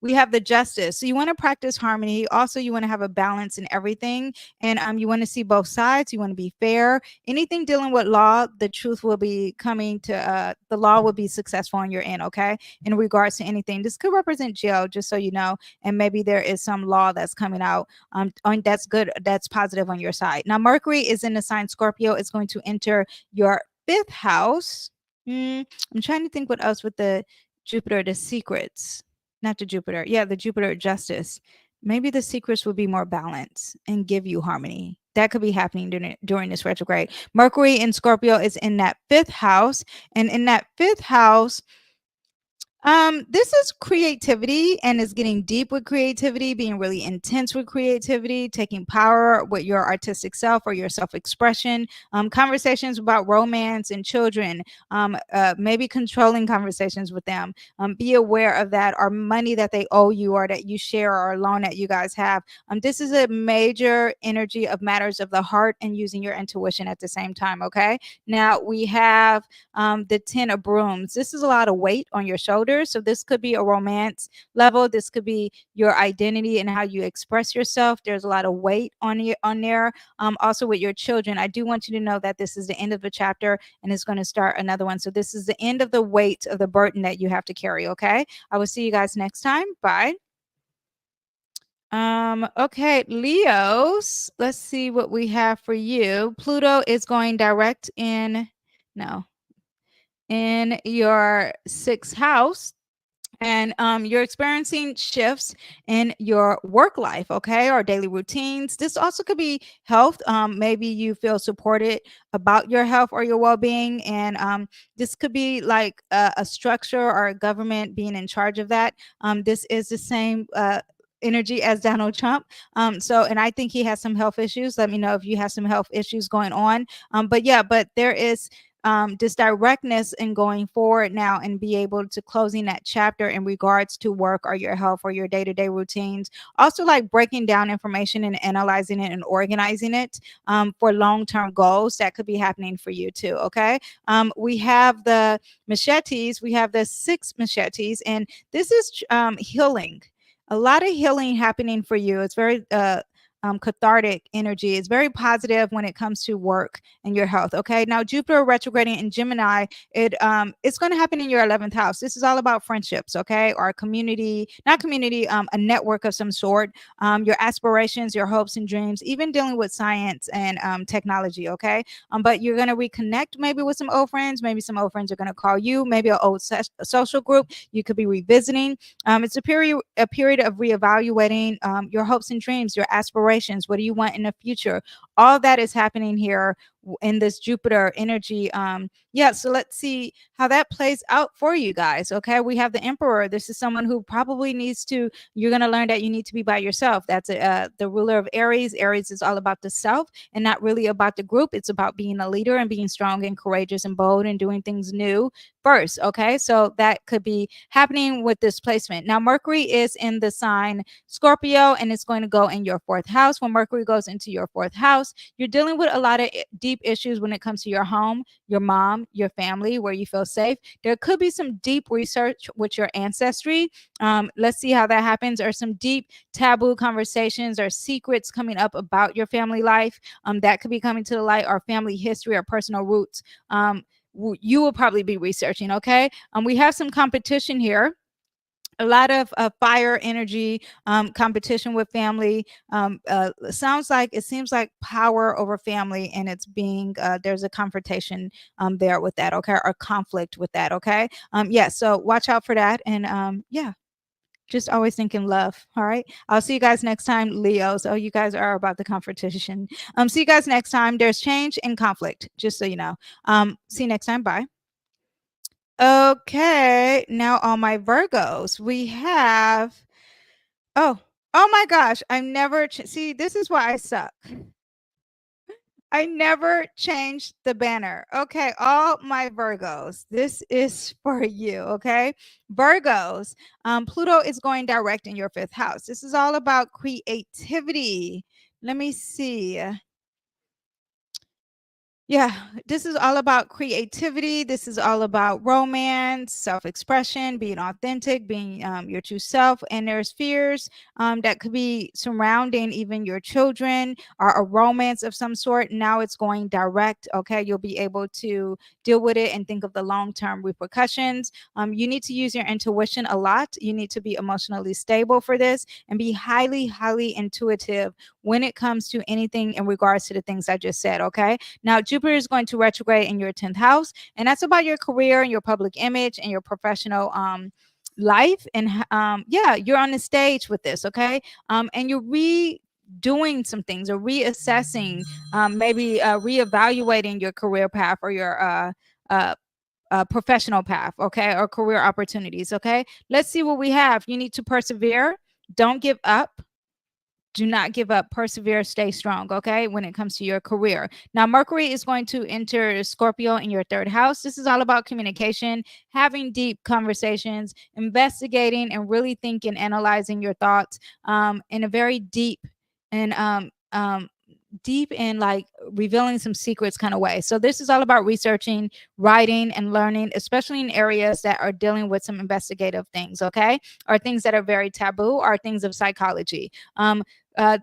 We have the Justice. So you want to practice harmony. Also, you want to have a balance in everything. And you want to see both sides. You want to be fair. Anything dealing with law, the truth will be coming to, the law will be successful on your end, okay? In regards to anything. This could represent jail, just so you know. And maybe there is some law that's coming out that's good, that's positive on your side. Now, Mercury is in the sign Scorpio. It's going to enter your 5th house. I'm trying to think what else with the Jupiter, the secrets. Not the Jupiter. Yeah, the Jupiter Justice. Maybe the secrets will be more balanced and give you harmony. That could be happening during this retrograde. Mercury in Scorpio is in that 5th house. And in that 5th house, this is creativity, and is getting deep with creativity, being really intense with creativity, taking power with your artistic self or your self-expression, conversations about romance and children, maybe controlling conversations with them. Be aware of that, or money that they owe you, or that you share, or a loan that you guys have. This is a major energy of matters of the heart and using your intuition at the same time. Okay, now we have the 10 of brooms. This is a lot of weight on your shoulders. So this could be a romance level. This could be your identity and how you express yourself. There's a lot of weight on there. Also with your children, I do want you to know that this is the end of a chapter, and it's going to start another one. So this is the end of the weight of the burden that you have to carry. Okay, I will see you guys next time. Bye. Okay, Leos, let's see what we have for you. Pluto is going direct in your 6th house, and you're experiencing shifts in your work life, okay, or daily routines. This also could be health. Maybe you feel supported about your health or your well-being, and this could be like a structure or a government being in charge of that. This is the same energy as Donald Trump. And I think he has some health issues. Let me know if you have some health issues going on. But there is this directness in going forward now, and be able to closing that chapter in regards to work or your health or your day-to-day routines. Also, like breaking down information and analyzing it and organizing it for long-term goals. That could be happening for you too. Okay, we have the machetes. We have the 6 machetes, and this is healing. A lot of healing happening for you. It's very cathartic energy. It's very positive when it comes to work and your health. Okay, now Jupiter retrograding in Gemini, it's going to happen in your 11th house. This is all about friendships, okay, or community, not community, a network of some sort. Your aspirations, your hopes and dreams, even dealing with science and technology. Okay, but you're going to reconnect maybe with some old friends. Maybe some old friends are going to call you. Maybe an old social group you could be revisiting. It's a period of reevaluating your hopes and dreams, your aspirations. What do you want in the future? All that is happening here in this Jupiter energy. So let's see how that plays out for you guys. Okay, we have the Emperor. This is someone who probably you're going to learn that you need to be by yourself. That's the ruler of Aries. Aries is all about the self and not really about the group. It's about being a leader and being strong and courageous and bold and doing things new first. Okay, so that could be happening with this placement. Now Mercury is in the sign Scorpio, and it's going to go in your 4th house. When Mercury goes into your 4th house, you're dealing with a lot of deep issues when it comes to your home, your mom, your family, where you feel safe. There could be some deep research with your ancestry. Let's see how that happens, or some deep taboo conversations or secrets coming up about your family life that could be coming to the light, or family history or personal roots. You will probably be researching. Okay, we have some competition here. a lot of fire energy, competition with family. It seems like power over family, and it's being there's a confrontation there with that, okay, or conflict with that, okay. Yeah, so watch out for that, and yeah, just always thinking love. All right. I'll see you guys next time, Leos. Oh, you guys are about the confrontation. See you guys next time. There's change and conflict, just so you know. See you next time. Bye. Okay. Now on my Virgos, we have oh my gosh. I never see, this is why I suck. I never changed the banner. Okay, all my Virgos, this is for you. Okay, Virgos, Pluto is going direct in your fifth house. This is all about creativity. Let me see. Yeah, this is all about creativity. This is all about romance, self-expression, being authentic, being your true self. And there's fears that could be surrounding even your children or a romance of some sort. Now it's going direct. Okay, you'll be able to deal with it and think of the long-term repercussions. You need to use your intuition a lot. You need to be emotionally stable for this and be highly, highly intuitive when it comes to anything in regards to the things I just said. Okay. Now, Jupiter is going to retrograde in your 10th house, and that's about your career and your public image and your professional life. And yeah, you're on the stage with this, okay? And you're redoing some things or reassessing, maybe reevaluating your career path or your professional path, okay, or career opportunities, okay? Let's see what we have. You need to persevere. Don't give up. Do not give up, persevere, stay strong, okay, when it comes to your career. Now, Mercury is going to enter Scorpio in your third house. This is all about communication, having deep conversations, investigating, and really thinking, analyzing your thoughts in a very and deep and like revealing some secrets kind of way. So this is all about researching, writing, and learning, especially in areas that are dealing with some investigative things, okay, or things that are very taboo, or things of psychology.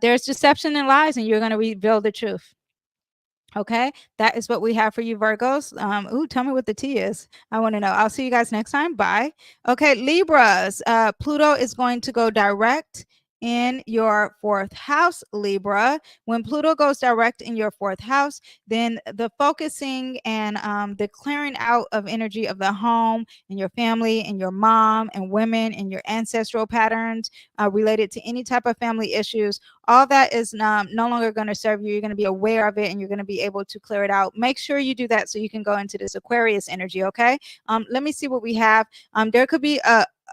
There's deception and lies, and you're going to reveal the truth. Okay, that is what we have for you, Virgos. Ooh, tell me what the T is. I want to know. I'll see you guys next time. Bye. Okay, Libras. Pluto is going to go direct in your fourth house, Libra. When Pluto goes direct in your fourth house, then the focusing and the clearing out of energy of the home and your family and your mom and women and your ancestral patterns related to any type of family issues, all that is no longer going to serve you. You're going to be aware of it, and you're going to be able to clear it out. Make sure you do that so you can go into this Aquarius energy. Okay. Let me see what we have. There could be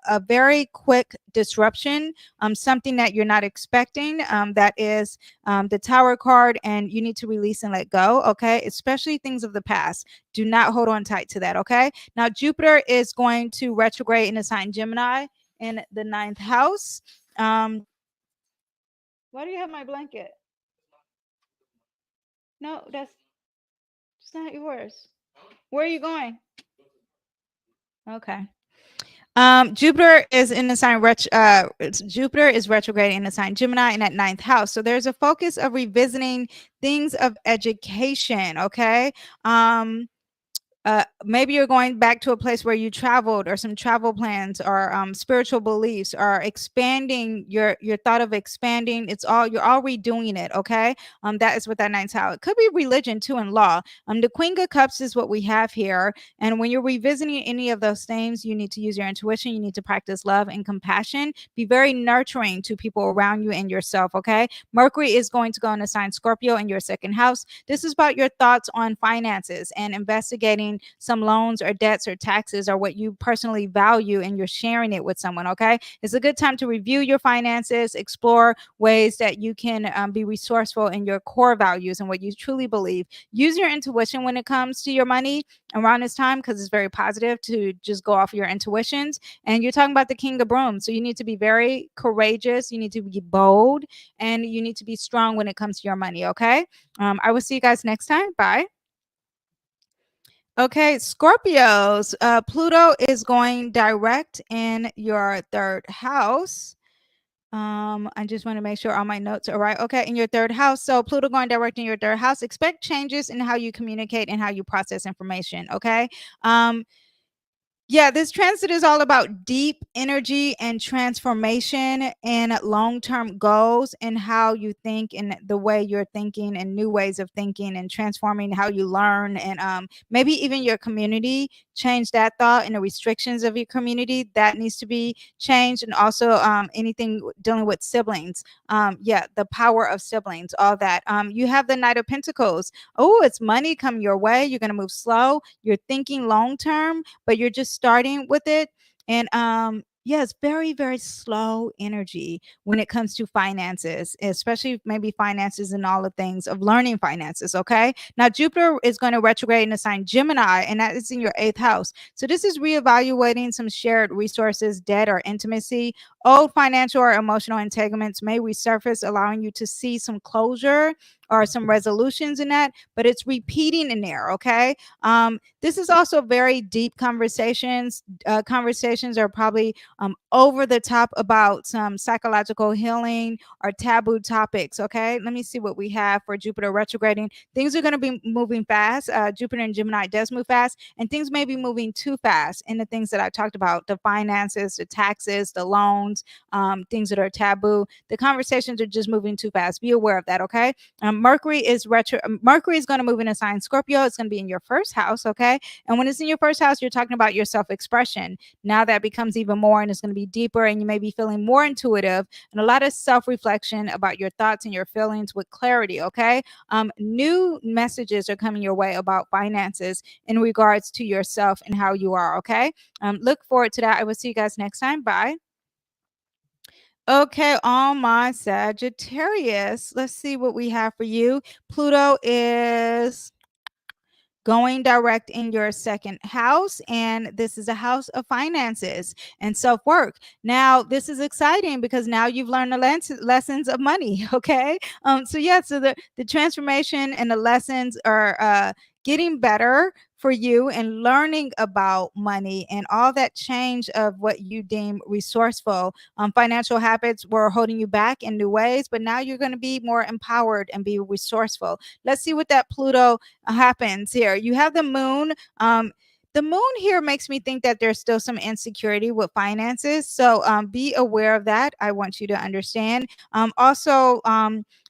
a very quick disruption, something that you're not expecting. That is the Tower card, and you need to release and let go. Okay. Especially things of the past. Do not hold on tight to that. Okay. Now, Jupiter is going to retrograde in the sign Gemini in the 9th house. Why do you have my blanket? No, that's not yours. Where are you going? Okay. Jupiter is in the sign Jupiter is retrograding in the sign Gemini in that 9th house. So there's a focus of revisiting things of education. Okay. Maybe you're going back to a place where you traveled, or some travel plans, or spiritual beliefs, or expanding your thought of expanding. You're all redoing it. Okay. That is what that 9th house. It could be religion too, and law. The Queen of Cups is what we have here. And when you're revisiting any of those things, you need to use your intuition. You need to practice love and compassion. Be very nurturing to people around you and yourself. Okay. Mercury is going to go in the sign Scorpio in your 2nd house. This is about your thoughts on finances and investigating some loans or debts or taxes, or what you personally value, and you're sharing it with someone. Okay. It's a good time to review your finances, explore ways that you can be resourceful in your core values and what you truly believe. Use your intuition when it comes to your money around this time, because it's very positive to just go off your intuitions. And you're talking about the King of Brooms. So you need to be very courageous. You need to be bold, and you need to be strong when it comes to your money. Okay. I will see you guys next time. Bye. Okay, Scorpios, Pluto is going direct in your 3rd house. I just want to make sure all my notes are right. Okay, in your 3rd house. So Pluto going direct in your 3rd house. Expect changes in how you communicate and how you process information. Okay. Yeah, this transit is all about deep energy and transformation and long-term goals and how you think and the way you're thinking and new ways of thinking and transforming how you learn and maybe even your community change that thought and the restrictions of your community that needs to be changed and also anything dealing with siblings. Yeah, the power of siblings, all that. You have the Knight of Pentacles. Oh, it's money come your way. You're going to move slow. You're thinking long term, but you're just starting with it. And yeah, it's very, very slow energy when it comes to finances, especially maybe finances and all the things of learning finances. Okay. Now, Jupiter is going to retrograde in the sign Gemini, and that is in your eighth house. So, this is reevaluating some shared resources, debt, or intimacy. Old financial or emotional entanglements may resurface, allowing you to see some closure or some resolutions in that, but it's repeating in there. Okay. This is also very deep conversations. Conversations are probably over the top about some psychological healing or taboo topics. Okay, let me see what we have for Jupiter retrograding. Things are going to be moving fast. Jupiter and Gemini does move fast, and things may be moving too fast in the things that I talked about: the finances, the taxes, the loans, things that are taboo. The conversations are just moving too fast. Be aware of that. Okay. Mercury is retro. Mercury is going to move in a sign Scorpio. It's going to be in your first house. Okay. And when it's in your first house, you're talking about your self expression. Now that becomes even more and it's going to be deeper, and you may be feeling more intuitive and a lot of self reflection about your thoughts and your feelings with clarity. Okay. New messages are coming your way about finances in regards to yourself and how you are. Okay. Look forward to that. I will see you guys next time. Bye. Okay, all my Sagittarius. Let's see what we have for you. Pluto is going direct in your second house, and this is a house of finances and self-work. Now this is exciting because now you've learned the lessons of money. Okay. So yeah, so the transformation and the lessons are getting better for you and learning about money and all that change of what you deem resourceful. Financial habits were holding you back in new ways, but now you're going to be more empowered and be resourceful. Let's see what that Pluto happens here. You have the moon. The moon here makes me think that there's still some insecurity with finances. So be aware of that. I want you to understand. Also,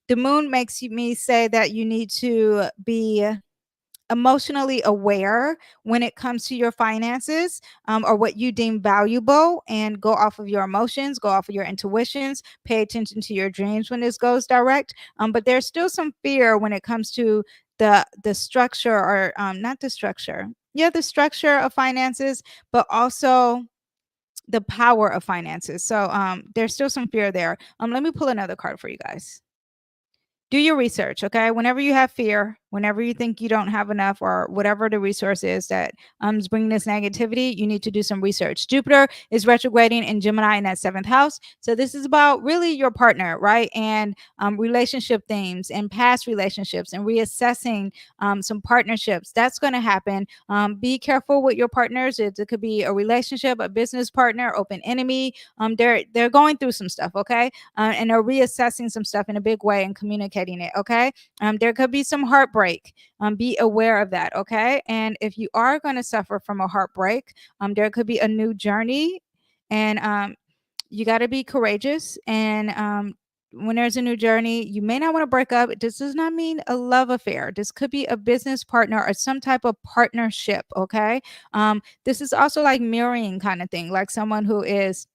the moon makes me say that you need to be emotionally aware when it comes to your finances, or what you deem valuable, and go off of your emotions, go off of your intuitions, pay attention to your dreams when this goes direct. But there's still some fear when it comes to the structure, or not the structure, yeah, the structure of finances, but also the power of finances. So there's still some fear there. Let me pull another card for you guys. Do your research. Okay, whenever you have fear, whenever you think you don't have enough, or whatever the resource is that is bringing this negativity, you need to do some research. Jupiter is retrograding in Gemini in that seventh house, so this is about really your partner, right? And relationship themes and past relationships and reassessing some partnerships. That's going to happen. Be careful with your partners. It could be a relationship, a business partner, open enemy. They're going through some stuff. Okay. And are reassessing some stuff in a big way and communicating it. Okay. There could be some heartbreak. Be aware of that. Okay. And if you are going to suffer from a heartbreak, there could be a new journey, and you got to be courageous. And when there's a new journey, you may not want to break up. This does not mean a love affair. This could be a business partner or some type of partnership. Okay. This is also like mirroring kind of thing, like someone who is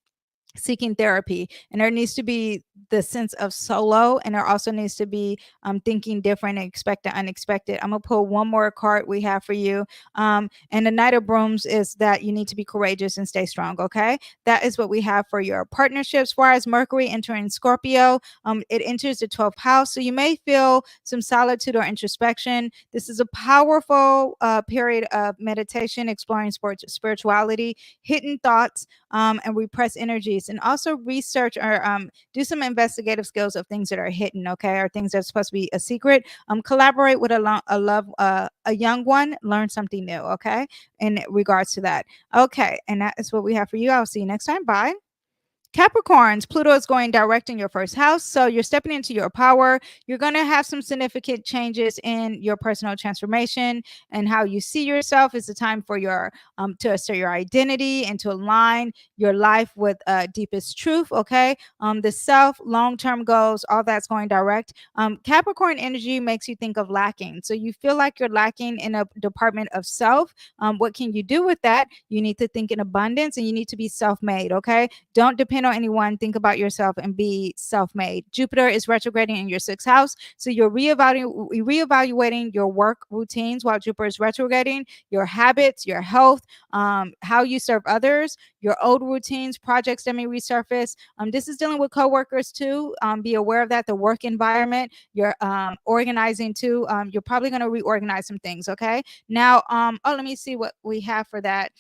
seeking therapy, and there needs to be the sense of solo, and there also needs to be thinking different and expect the unexpected. I'm gonna pull one more card we have for you, and the Knight of Brooms is that you need to be courageous and stay strong. Okay, that is what we have for your partnerships. Whereas Mercury entering Scorpio, it enters the 12th house, so you may feel some solitude or introspection. This is a powerful period of meditation, exploring spirituality, hidden thoughts, and repressed energies, and also research or do some investigative skills of things that are hidden, okay, or things that's supposed to be a secret. Collaborate with a young one, learn something new, okay, in regards to that. Okay, and that is what we have for you. I'll see you next time. Bye. Capricorns, Pluto is going direct in your first house. So you're stepping into your power. You're going to have some significant changes in your personal transformation and how you see yourself. It's a time for your to assert your identity and to align your life with deepest truth. Okay. The self, long-term goals, all that's going direct. Capricorn energy makes you think of lacking. So you feel like you're lacking in a department of self. What can you do with that? You need to think in abundance and you need to be self-made. Okay. Don't depend on anyone. Think about yourself and be self-made. Jupiter is retrograding in your sixth house. So you're reevaluating your work routines while Jupiter is retrograding, your habits, your health, how you serve others, your old routines, projects that may resurface. This is dealing with coworkers too. Be aware of that. The work environment, you're organizing too. You're probably going to reorganize some things. Okay. Now, let me see what we have for that.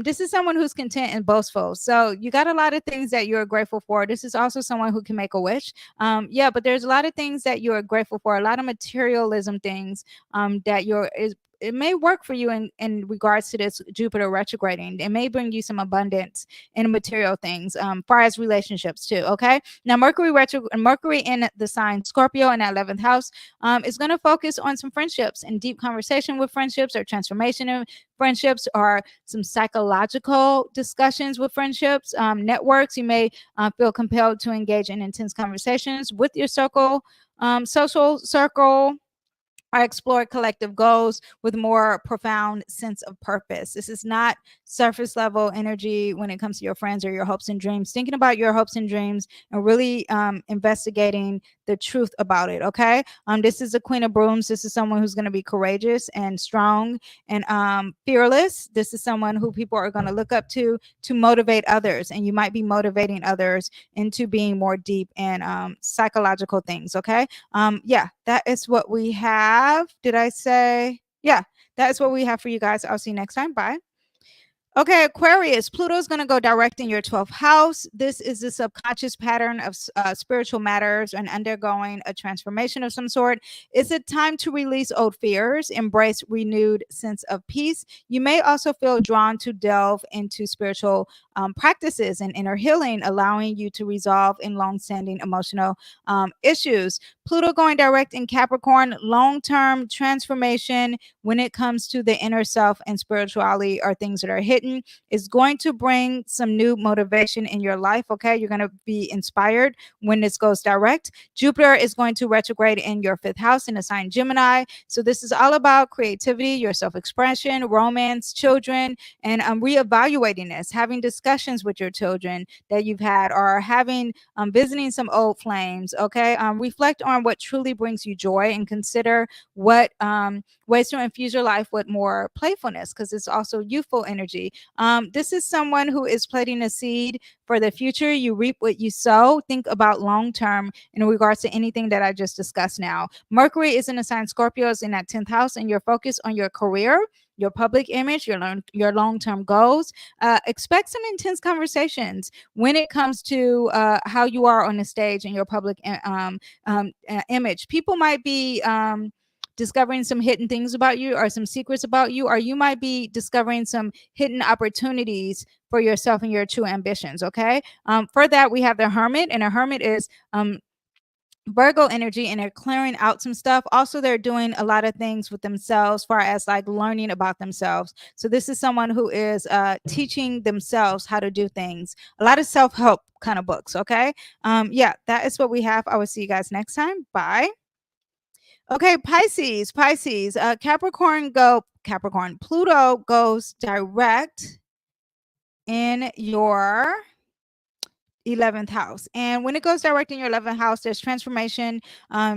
This is someone who's content and boastful. So you got a lot of things that you're grateful for. This is also someone who can make a wish. Yeah, but there's a lot of things that you're grateful for, a lot of materialism things that it may work for you in regards to this Jupiter retrograding. It may bring you some abundance in material things, far as relationships too. Okay. Now Mercury in the sign Scorpio in that 11th house is going to focus on some friendships and deep conversation with friendships or transformation of friendships or some psychological discussions with friendships, networks. You may feel compelled to engage in intense conversations with your social circle, or explore collective goals with more profound sense of purpose. This is not surface level energy when it comes to your friends or your hopes and dreams. Thinking about your hopes and dreams and really investigating the truth about it. Okay. This is a Queen of Brooms. This is someone who's going to be courageous and strong and fearless. This is someone who people are going to look up to motivate others, and you might be motivating others into being more deep and psychological things. Okay. Yeah, that is what we have. Did I say? Yeah, that is what we have for you guys. I'll see you next time. Bye. Okay, Aquarius, Pluto is going to go direct in your 12th house. This is the subconscious pattern of spiritual matters and undergoing a transformation of some sort. It's a time to release old fears, embrace renewed sense of peace. You may also feel drawn to delve into spiritual practices and inner healing, allowing you to resolve in long-standing emotional issues. Pluto going direct in Capricorn, long-term transformation when it comes to the inner self and spirituality are things that are hidden. Is going to bring some new motivation in your life. Okay. You're going to be inspired when this goes direct. Jupiter is going to retrograde in your fifth house in the sign Gemini. So this is all about creativity, your self-expression, romance, children, and reevaluating this, having discussions with your children that you've had, or having visiting some old flames. Okay. Reflect on what truly brings you joy and consider what ways to infuse your life with more playfulness, because it's also youthful energy. This is someone who is planting a seed for the future. You reap what you sow. Think about long term in regards to anything that I just discussed now. Mercury is in the sign Scorpio, is in that 10th house, and you're focused on your career, your public image, your long-term goals. Expect some intense conversations when it comes to how you are on the stage and your public image. People might be discovering some hidden things about you or some secrets about you, or you might be discovering some hidden opportunities for yourself and your true ambitions. Okay. For that, we have the Hermit, and a Hermit is Virgo energy, and they're clearing out some stuff. Also, they're doing a lot of things with themselves, far as like learning about themselves. So this is someone who is teaching themselves how to do things. A lot of self-help kind of books. Okay. Yeah, that is what we have. I will see you guys next time. Bye. Okay, Pisces, Capricorn. Pluto goes direct in your 11th house. And when it goes direct in your 11th house, there's transformation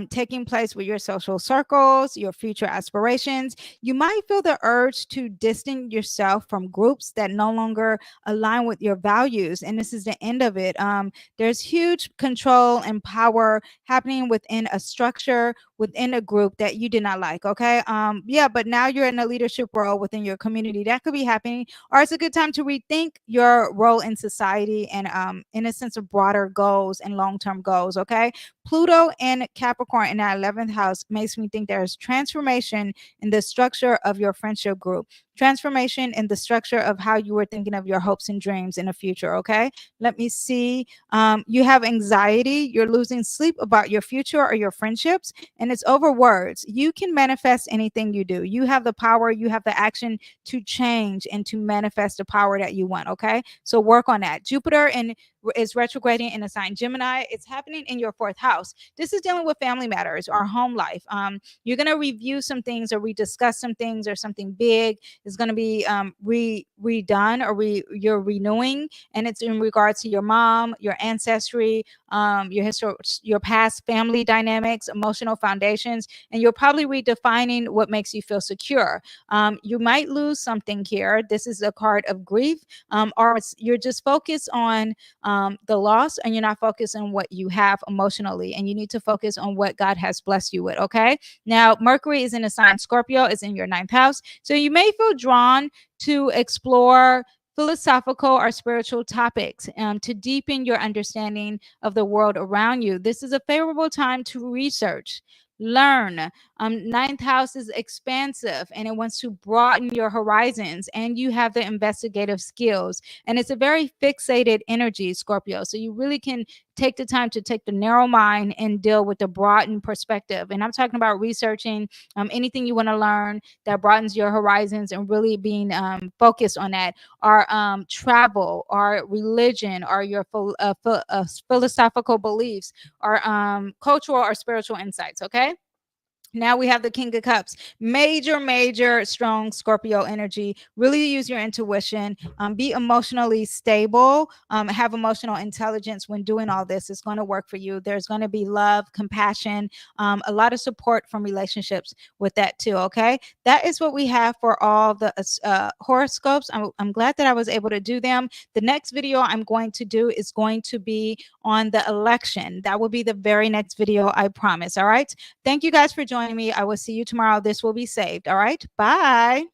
taking place with your social circles, your future aspirations. You might feel the urge to distance yourself from groups that no longer align with your values. And this is the end of it. There's huge control and power happening within a structure, within a group that you did not like. Okay. Yeah, but now you're in a leadership role within your community. That could be happening. Or it's a good time to rethink your role in society and in a sense of broader goals and long-term goals. Okay. Pluto and Capricorn in that 11th house makes me think there's transformation in the structure of your friendship group. transformation in the structure of how you were thinking of your hopes and dreams in the future. Okay, let me see. You have anxiety, you're losing sleep about your future or your friendships, and it's over words. You can manifest anything you do. You have the power, you have the action to change and to manifest the power that you want. Okay, so work on that. Jupiter is retrograding in the sign Gemini. It's happening in your fourth house. This is dealing with family matters or home life. You're going to review some things or rediscuss some things, or something big is going to be redone, or you're renewing, and it's in regards to your mom, your ancestry, your past family dynamics, emotional foundations, and you're probably redefining what makes you feel secure. You might lose something here. This is a card of grief, or you're just focused on the loss, and you're not focused on what you have emotionally, and you need to focus on what God has blessed you with. Okay, now Mercury is in the sign Scorpio, is in your ninth house, so you may feel drawn to explore philosophical or spiritual topics, to deepen your understanding of the world around you. This is a favorable time to research, learn. Ninth house is expansive, and it wants to broaden your horizons, and you have the investigative skills, and it's a very fixated energy, Scorpio, so you really can take the time to take the narrow mind and deal with the broadened perspective. And I'm talking about researching anything you want to learn that broadens your horizons, and really being focused on that, or travel, or religion, or your philosophical beliefs, or cultural or spiritual insights. Okay, now we have the King of Cups. Major strong Scorpio energy. Really use your intuition. Be emotionally stable. Have emotional intelligence when doing all this. It's going to work for you. There's going to be love, compassion, a lot of support from relationships with that too. Okay, that is what we have for all the horoscopes. I'm glad that I was able to do them. The next video I'm going to do is going to be on the election. That will be the very next video, I promise. All right. Thank you guys for joining me. I will see you tomorrow. This will be saved. All right. Bye.